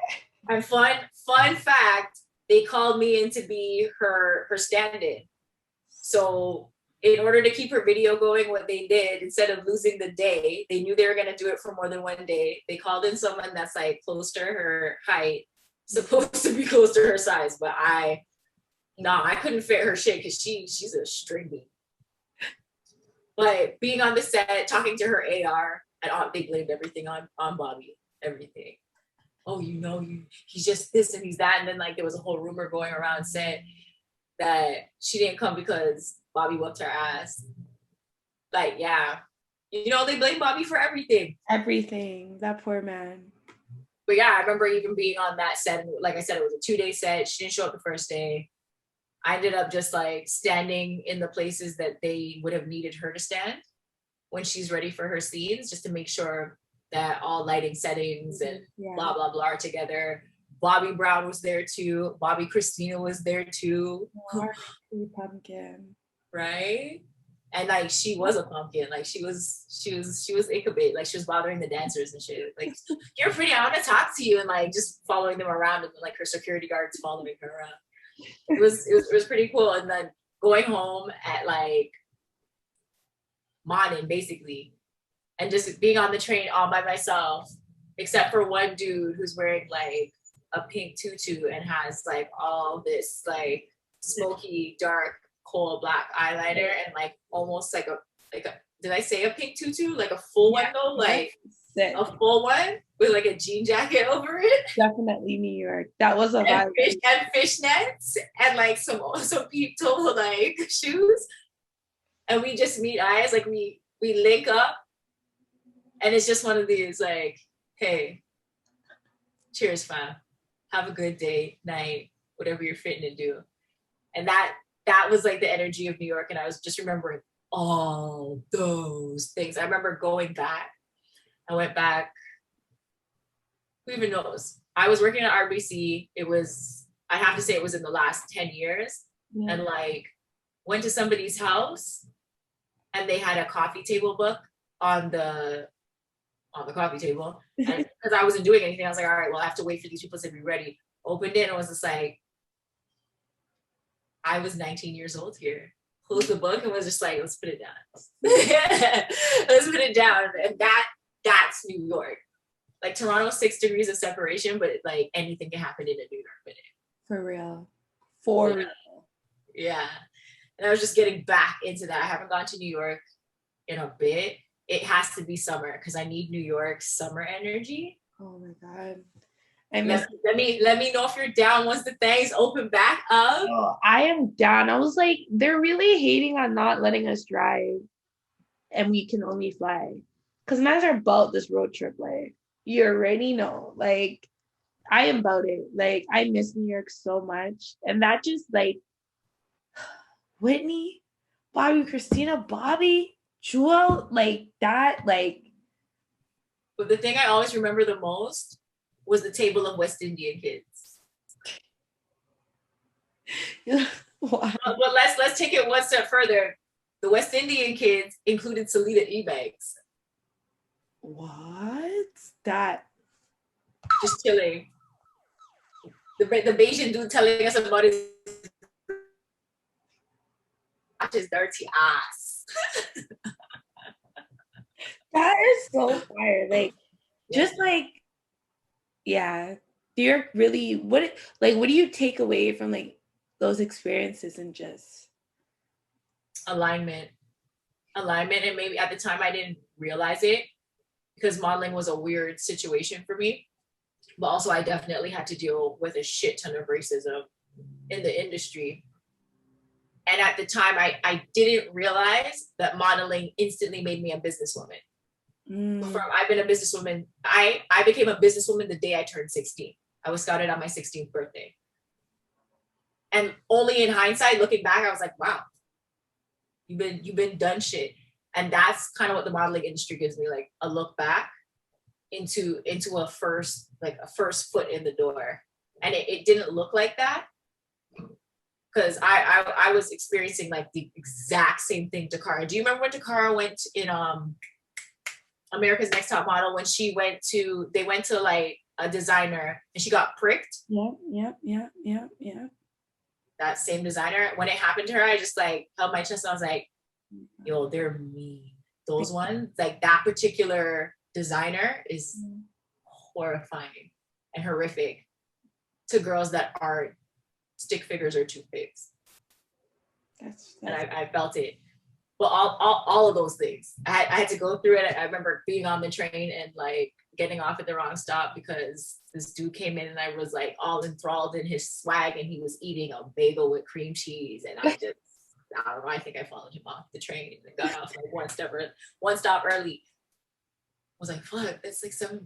And fun fact, they called me in to be her stand-in. So in order to keep her video going, what they did, instead of losing the day, they knew they were going to do it for more than one day. They called in someone that's like close to her height, supposed to be close to her size, but I couldn't fit her shit because she's a stringy. But being on the set, talking to her AR, and they blamed everything on Bobby, everything. Oh, he's just this and he's that. And then like there was a whole rumor going around saying that she didn't come because Bobby whooped her ass. Like, yeah. They blame Bobby for everything. Everything. That poor man. But yeah, I remember even being on that set. Like I said, it was a 2-day set. She didn't show up the first day. I ended up just like standing in the places that they would have needed her to stand when she's ready for her scenes, just to make sure that all lighting settings and blah, blah, blah are together. Bobby Brown was there too. Bobby Christina was there too. Pumpkin. Right? And like she was a pumpkin. Like she was Ichabod. Like she was bothering the dancers and shit. Like, you're pretty, I want to talk to you, and like just following them around, and like her security guards following her around. It was pretty cool. And then going home at like morning basically, and just being on the train all by myself, except for one dude who's wearing like a pink tutu and has like all this like smoky dark coal black eyeliner and like almost like a did I say a pink tutu, like a full one though, like a full one with like a jean jacket over it. Definitely New York. That was a vibe. And fishnets and like some peep toe like shoes, and we just meet eyes, like we link up, and it's just one of these like, hey, cheers fam, have a good day, night, whatever you're fitting to do. And that was like the energy of New York. And I was just remembering all those things. I remember going back I went back. Who even knows? I was working at RBC. I have to say it was in the last 10 years. Yeah. And like went to somebody's house and they had a coffee table book on the coffee table. And because I wasn't doing anything, I was like, all right, well, I have to wait for these people to be ready. Opened it and it was just like, I was 19 years old here. Closed the book and was just like, let's put it down. Let's put it down. And that's New York. Like Toronto, 6 degrees of separation, but like anything can happen in a New York minute. For real. For real. Yeah. And I was just getting back into that. I haven't gone to New York in a bit. It has to be summer because I need New York summer energy. Oh my God. Let me know if you're down once the things open back up. Oh, I am down. I was like, they're really hating on not letting us drive and we can only fly. Because man's are about this road trip. Like, you already know. Like, I am about it. Like, I miss New York so much. And that just like Whitney, Bobby, Christina, Bobby, Jewel, like that, like. But the thing I always remember the most was the table of West Indian kids. Wow. But let's take it one step further. The West Indian kids included Salida Ebanks. What? That? Just chilling. The Bayesian dude telling us about his dirty ass. That is so fire. Like, just like, yeah. New York really, what do you take away from like those experiences and just alignment, and maybe at the time I didn't realize it because modeling was a weird situation for me, but also I definitely had to deal with a shit ton of racism in the industry. And at the time I didn't realize that modeling instantly made me a businesswoman. I've been a businesswoman. I became a businesswoman the day I turned 16. I was scouted on my 16th birthday. And only in hindsight, looking back, I was like, wow, you've been done shit. And that's kind of what the modeling industry gives me, like a look back into a first foot in the door. And it didn't look like that because I was experiencing like the exact same thing Takara. Do you remember when Takara went in America's Next Top Model when they went to like a designer and she got pricked? Yeah. That same designer, when it happened to her, I just like held my chest and I was like, yo, they're mean. Those ones, like that particular designer is horrifying and horrific to girls that are stick figures or toothpicks. That's and I felt it. But all of those things, I had to go through it. I remember being on the train and like getting off at the wrong stop because this dude came in and I was like all enthralled in his swag and he was eating a bagel with cream cheese and I don't know, I think I followed him off the train and got off like one stop early. I was like, fuck, that's like $7.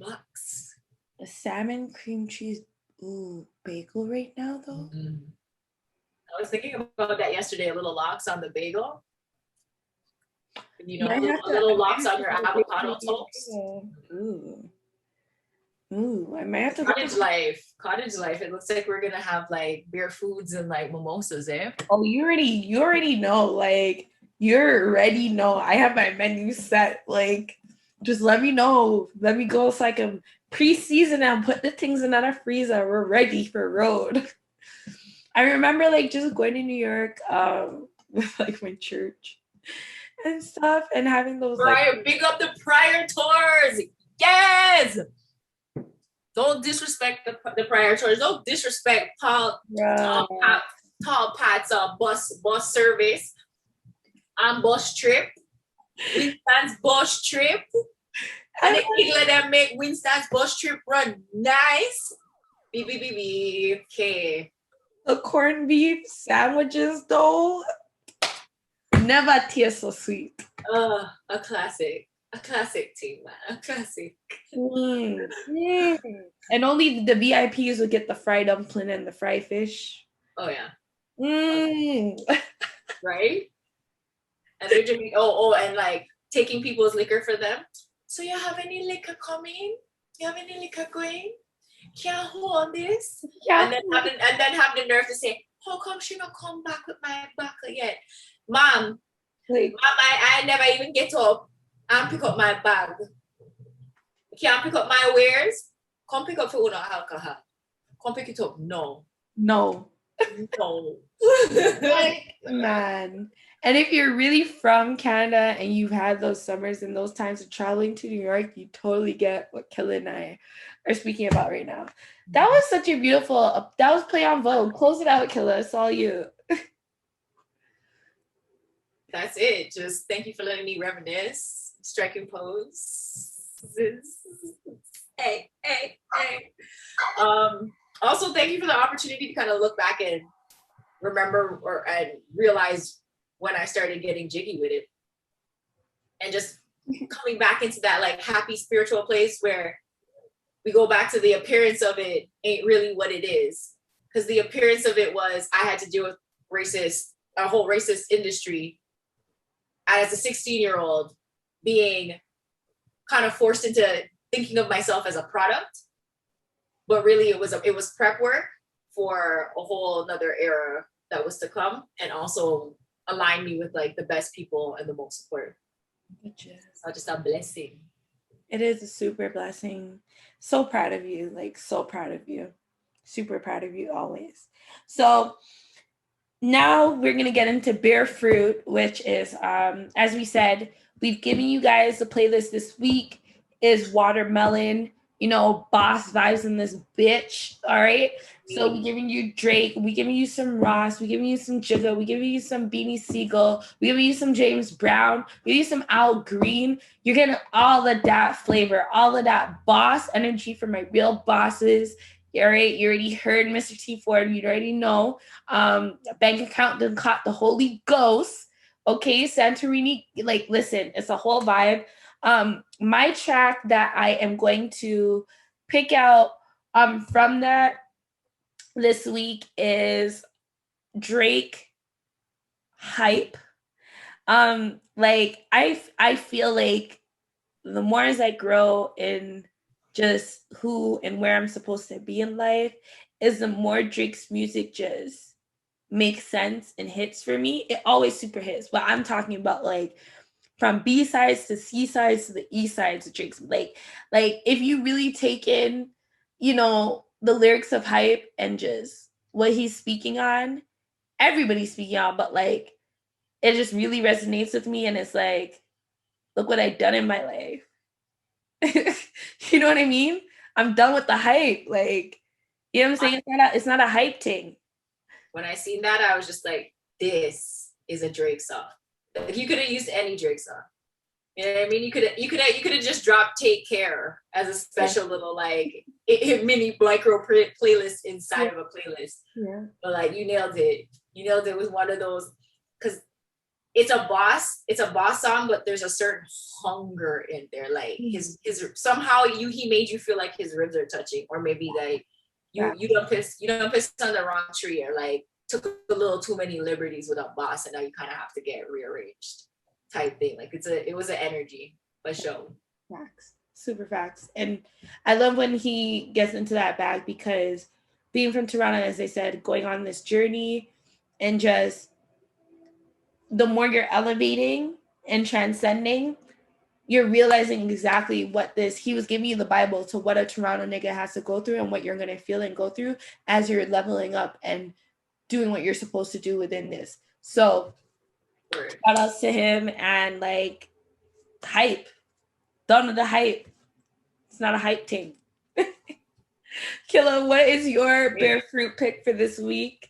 The salmon cream cheese bagel right now though? Mm-hmm. I was thinking about that yesterday, a little lox on the bagel. You know, a little lox on your avocado toast. Ooh, I might have to cottage life. It looks like we're gonna have like beer foods and like mimosas, eh? Oh, you already know. Like you already know. I have my menu set. Like, just let me know. Let me go so I can pre-season and put the things in our freezer. We're ready for road. I remember like just going to New York with like my church and stuff and having those big up the prior tours. Yes. Don't disrespect the prior tours. Don't disrespect Tall Pat's bus service. And bus trip. Winston's bus trip. And they let them make Winston's bus trip run nice. Okay. The corned beef sandwiches though. Never taste so sweet. A classic team, man. A classic. And only the VIPs will get the fried dumpling and the fried fish. Oh yeah. Right? And they're drinking and like taking people's liquor for them. so you have any liquor coming? You have any liquor going? Can't hold this. Yeah. And then have the nerve to say, how come she not come back with my buckle yet? Mom, Like, I never even get up and pick up my bag. You can't pick up my wares? Come pick up for Uno alcohol. Come pick it up. No. no. No. Like, man. And if you're really from Canada and you've had those summers and those times of traveling to New York, you totally get what Killa and I are speaking about right now. That was such a beautiful, that was Play on Vogue. Close it out, Killa. It's all you. That's it. Just thank you for letting me reminisce. Striking pose. Hey. Also, thank you for the opportunity to kind of look back and remember and realize when I started getting jiggy with it. And just coming back into that like happy spiritual place where we go back to the appearance of it ain't really what it is. Because the appearance of it was I had to deal with a whole racist industry as a 16-year-old being kind of forced into thinking of myself as a product. But really it was prep work for a whole another era that was to come, and also align me with like the best people and the most support. So just a blessing. It is a super blessing. So proud of you. Like, so proud of you. Super proud of you always. So now we're going to get into Bear Fruit, which is, as we said, we've given you guys the playlist this week is Watermelon, you know, boss vibes in this bitch. All right. So we're giving you Drake, we're giving you some Ross, we're giving you some Jigga, we're giving you some Beanie Siegel, we're giving you some James Brown, we're giving you some Al Green. You're getting all of that flavor, all of that boss energy from my real bosses. All right, you already heard Mr. T Ford, you already know. Bank account done caught the Holy Ghost. Okay, Santorini, like, listen, it's a whole vibe. My track that I am going to pick out from that this week is Drake Hype. Like I feel like the more as I grow in just who and where I'm supposed to be in life, is the more Drake's music just makes sense and hits for me. It always super hits, but I'm talking about like from B sides to C sides to the E sides of Drake's, like if you really take in, you know, the lyrics of Hype and just what he's speaking on, everybody's speaking on, but like it just really resonates with me, and it's like, look what I've done in my life. You know what I mean? I'm done with the hype. Like, you know what I'm saying? It's not a hype thing. When I seen that, I was just like, this is a Drake song. Like, you could have used any Drake song. You know what I mean? You could have just dropped Take Care as a special little like mini micro playlist inside of a playlist. Yeah. But like, you nailed it. You nailed it with one of those, because it's a boss song, but there's a certain hunger in there. Like his somehow he made you feel like his ribs are touching, or maybe like you don't piss on the wrong tree, or like took a little too many liberties with a boss, and now you kind of have to get rearranged type thing. Like it was an energy, but show. Facts. Super facts. And I love when he gets into that bag, because being from Toronto, as I said, going on this journey, and just the more you're elevating and transcending, you're realizing exactly what he was giving you the Bible to what a Toronto nigga has to go through and what you're going to feel and go through as you're leveling up and doing what you're supposed to do within this. So shout outs to him, and like hype. Done with the hype. It's not a hype thing. Killa, what is your Bear Fruit pick for this week?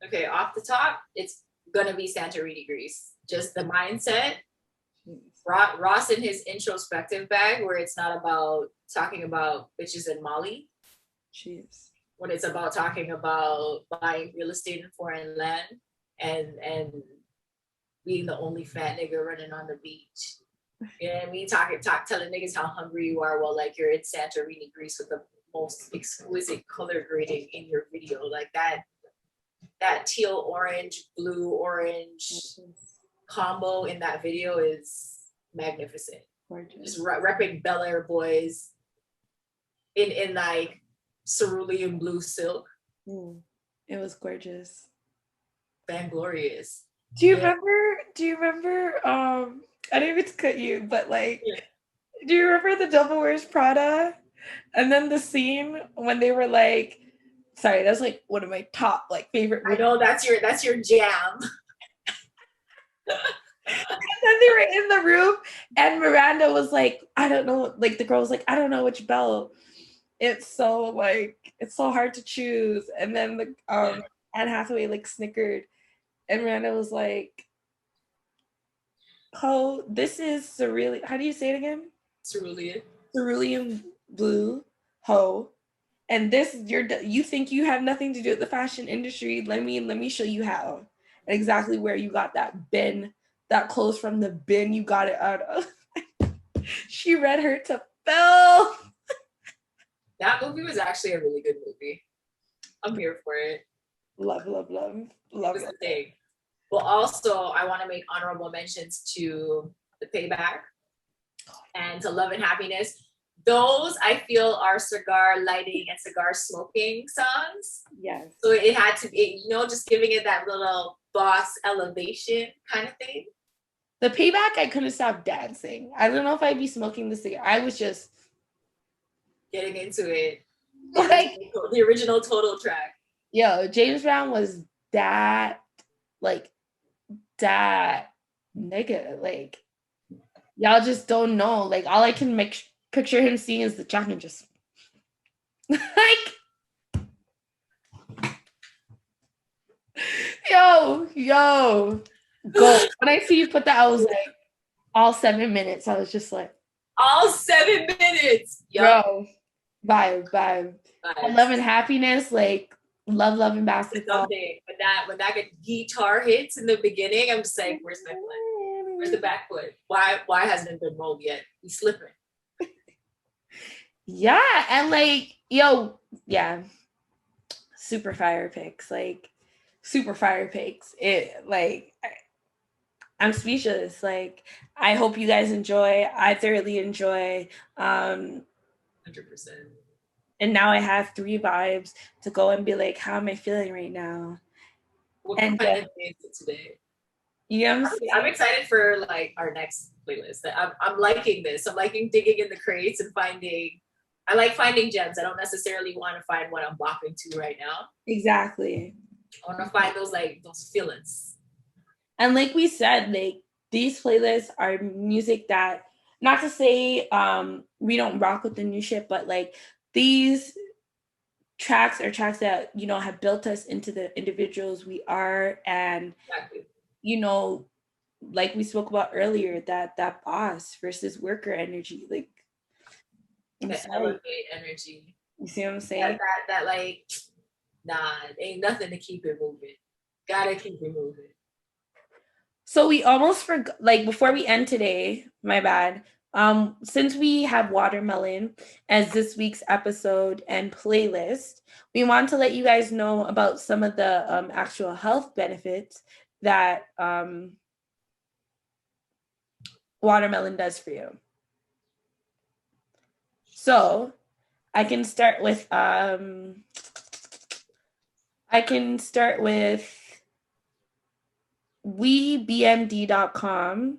Okay, off the top, it's gonna be Santorini Greece. Just the mindset. Ross in his introspective bag, where it's not about talking about bitches and Molly. Jeez. When it's about talking about buying real estate in foreign land and being the only fat nigga running on the beach. You know what I mean? Telling niggas how hungry you are while like you're in Santorini, Greece with the most exquisite color grading in your video. Like that teal orange, blue orange combo in that video is magnificent. Gorgeous. just repping Bel Air boys in like cerulean blue silk. It was gorgeous. Vanglorious. Do you remember? I didn't even to cut you, but like, do you remember the Devil Wears Prada? And then the scene when they were like, sorry, that's like one of my top like favorite movies. I know that's your jam. And then they were in the room, and Miranda was like, I don't know, like the girl was like, I don't know which belt. It's so hard to choose. And then the Anne Hathaway like snickered, and Miranda was like, "Oh, this is cerulean. How do you say it again? Cerulean blue, ho. And this you think you have nothing to do with the fashion industry. Let me show you how. And exactly where you got that bin, that clothes from the bin you got it out of." She read her to Phil. That movie was actually a really good movie. I'm here for it. Love It. Thing. But also, I want to make honorable mentions to The Payback and to Love and Happiness. Those I feel are cigar lighting and cigar smoking songs. Yes. So it had to be, just giving it that little boss elevation kind of thing. The Payback, I couldn't stop dancing. I don't know if I'd be smoking the cigar. I was just getting into it. Like the original Total track. Yo, James Brown was that nigga. Like, y'all just don't know. Like, all I can picture him seeing is the jacket just like, yo, go. When I see you put that, I was like, all 7 minutes. I was just like, all 7 minutes. Bro, vibe. Love and Happiness, like, love and basketball. When that guitar hits in the beginning, I'm just like, where's my foot? Where's the back foot? Why hasn't it been rolled yet? He's slipping. Yeah, and like, super fire picks. It like, I'm speechless. Like, I hope you guys enjoy. I thoroughly enjoy. 100%. And now I have 3 vibes to go and be like, how am I feeling right now? What kind of day is it today? You know what I'm saying? I'm excited for like our next playlist. I'm liking this. I'm liking digging in the crates and I like finding gems. I don't necessarily want to find what I'm bopping to right now. Exactly. I want to find those feelings. And like we said, like, these playlists are music that, not to say we don't rock with the new shit, but like, these tracks are tracks that, have built us into the individuals we are. And, exactly. Like we spoke about earlier, that boss versus worker energy, like, that elevate energy. You see what I'm saying? That like, nah, ain't nothing to keep it moving. Gotta keep it moving. So we almost forgot, like, before we end today, my bad. Since we have Watermelon as this week's episode and playlist, we want to let you guys know about some of the actual health benefits that watermelon does for you. So I can start with WeBMD.com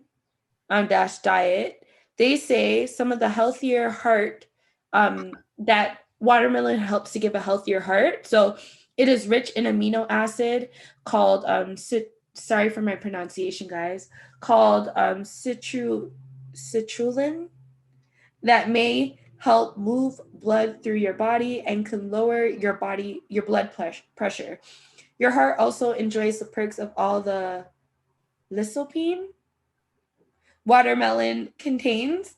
-diet. They say some of the healthier heart that watermelon helps to give a healthier heart. So it is rich in amino acid called sorry for my pronunciation, guys, called citrulline, that may help move blood through your body and can lower your blood pressure. Your heart also enjoys the perks of all the lycopene watermelon contains.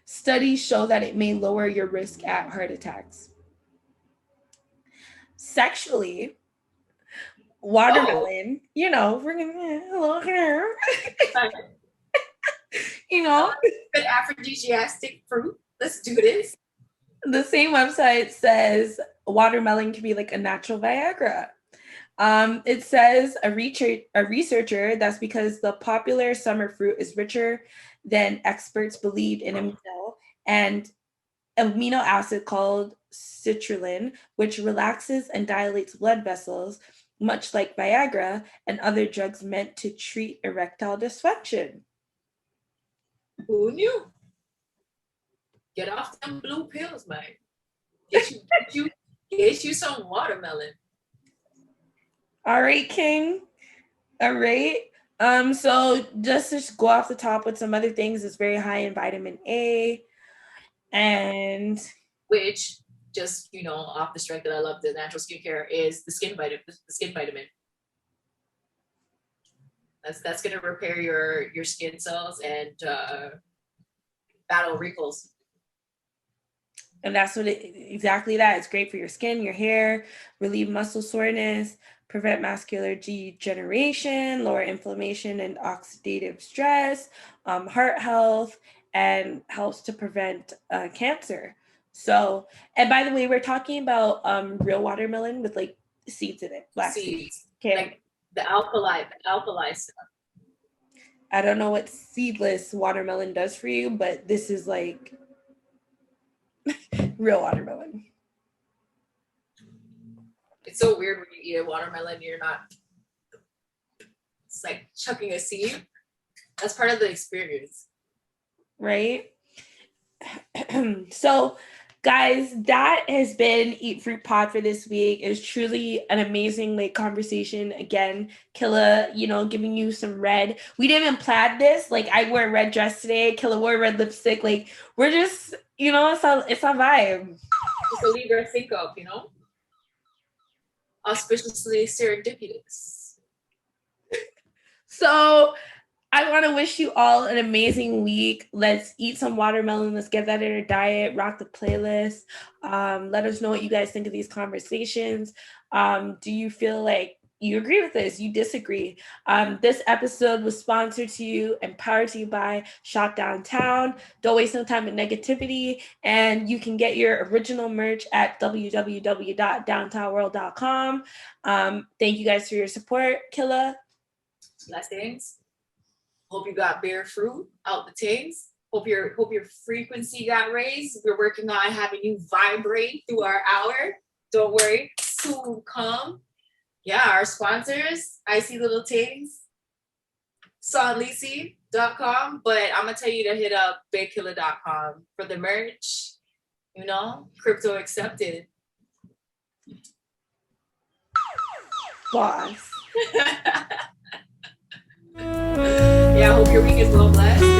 Studies show that it may lower your risk at heart attacks. Sexually, watermelon, we're gonna hair. Good aphrodisiac fruit. Let's do this. The same website says watermelon can be like a natural Viagra. It says a researcher that's because the popular summer fruit is richer than experts believed in a meal, and amino acid called citrulline, which relaxes and dilates blood vessels, much like Viagra and other drugs meant to treat erectile dysfunction. Who knew? Get off them blue pills, man. Get you some watermelon. All right, King. All right. So just to go off the top with some other things, it's very high in vitamin A, and which just off the strength that I love the natural skincare is the skin vitamin. That's gonna repair your skin cells and battle wrinkles. And that's exactly that. It's great for your skin, your hair, relieve muscle soreness, prevent macular degeneration, lower inflammation and oxidative stress, heart health, and helps to prevent cancer. So, and by the way, we're talking about real watermelon with like seeds in it, black seeds. Okay. Like the alkali stuff. I don't know what seedless watermelon does for you, but this is like real watermelon. It's so weird when you eat a watermelon, it's like chucking a seed. That's part of the experience. Right? So, guys, that has been Eat Fruit Pod for this week. It's truly an amazing conversation. Again, Killa, giving you some red. We didn't even plan this. Like, I wore a red dress today. Killa wore red lipstick. Like, we're just, it's a vibe. It's a Libra think of, auspiciously serendipitous. So I want to wish you all an amazing week. Let's eat some watermelon. Let's get that in our diet. Rock the playlist. Let us know what you guys think of these conversations. Do you feel like you agree with this? You disagree? This episode was sponsored to you and powered to you by Shop Downtown. Don't waste no time with negativity. And you can get your original merch at www.downtownworld.com. Thank you guys for your support. Killa. Last things. Hope you got bare fruit out the things. Hope your frequency got raised. We're working on having you vibrate through our hour. Don't worry, soon come. Yeah, our sponsors, Icy Little Things, sonlisi.com, but I'm gonna tell you to hit up BigKilla.com for the merch. Crypto accepted. Boss. Yeah, I hope your week is well blessed.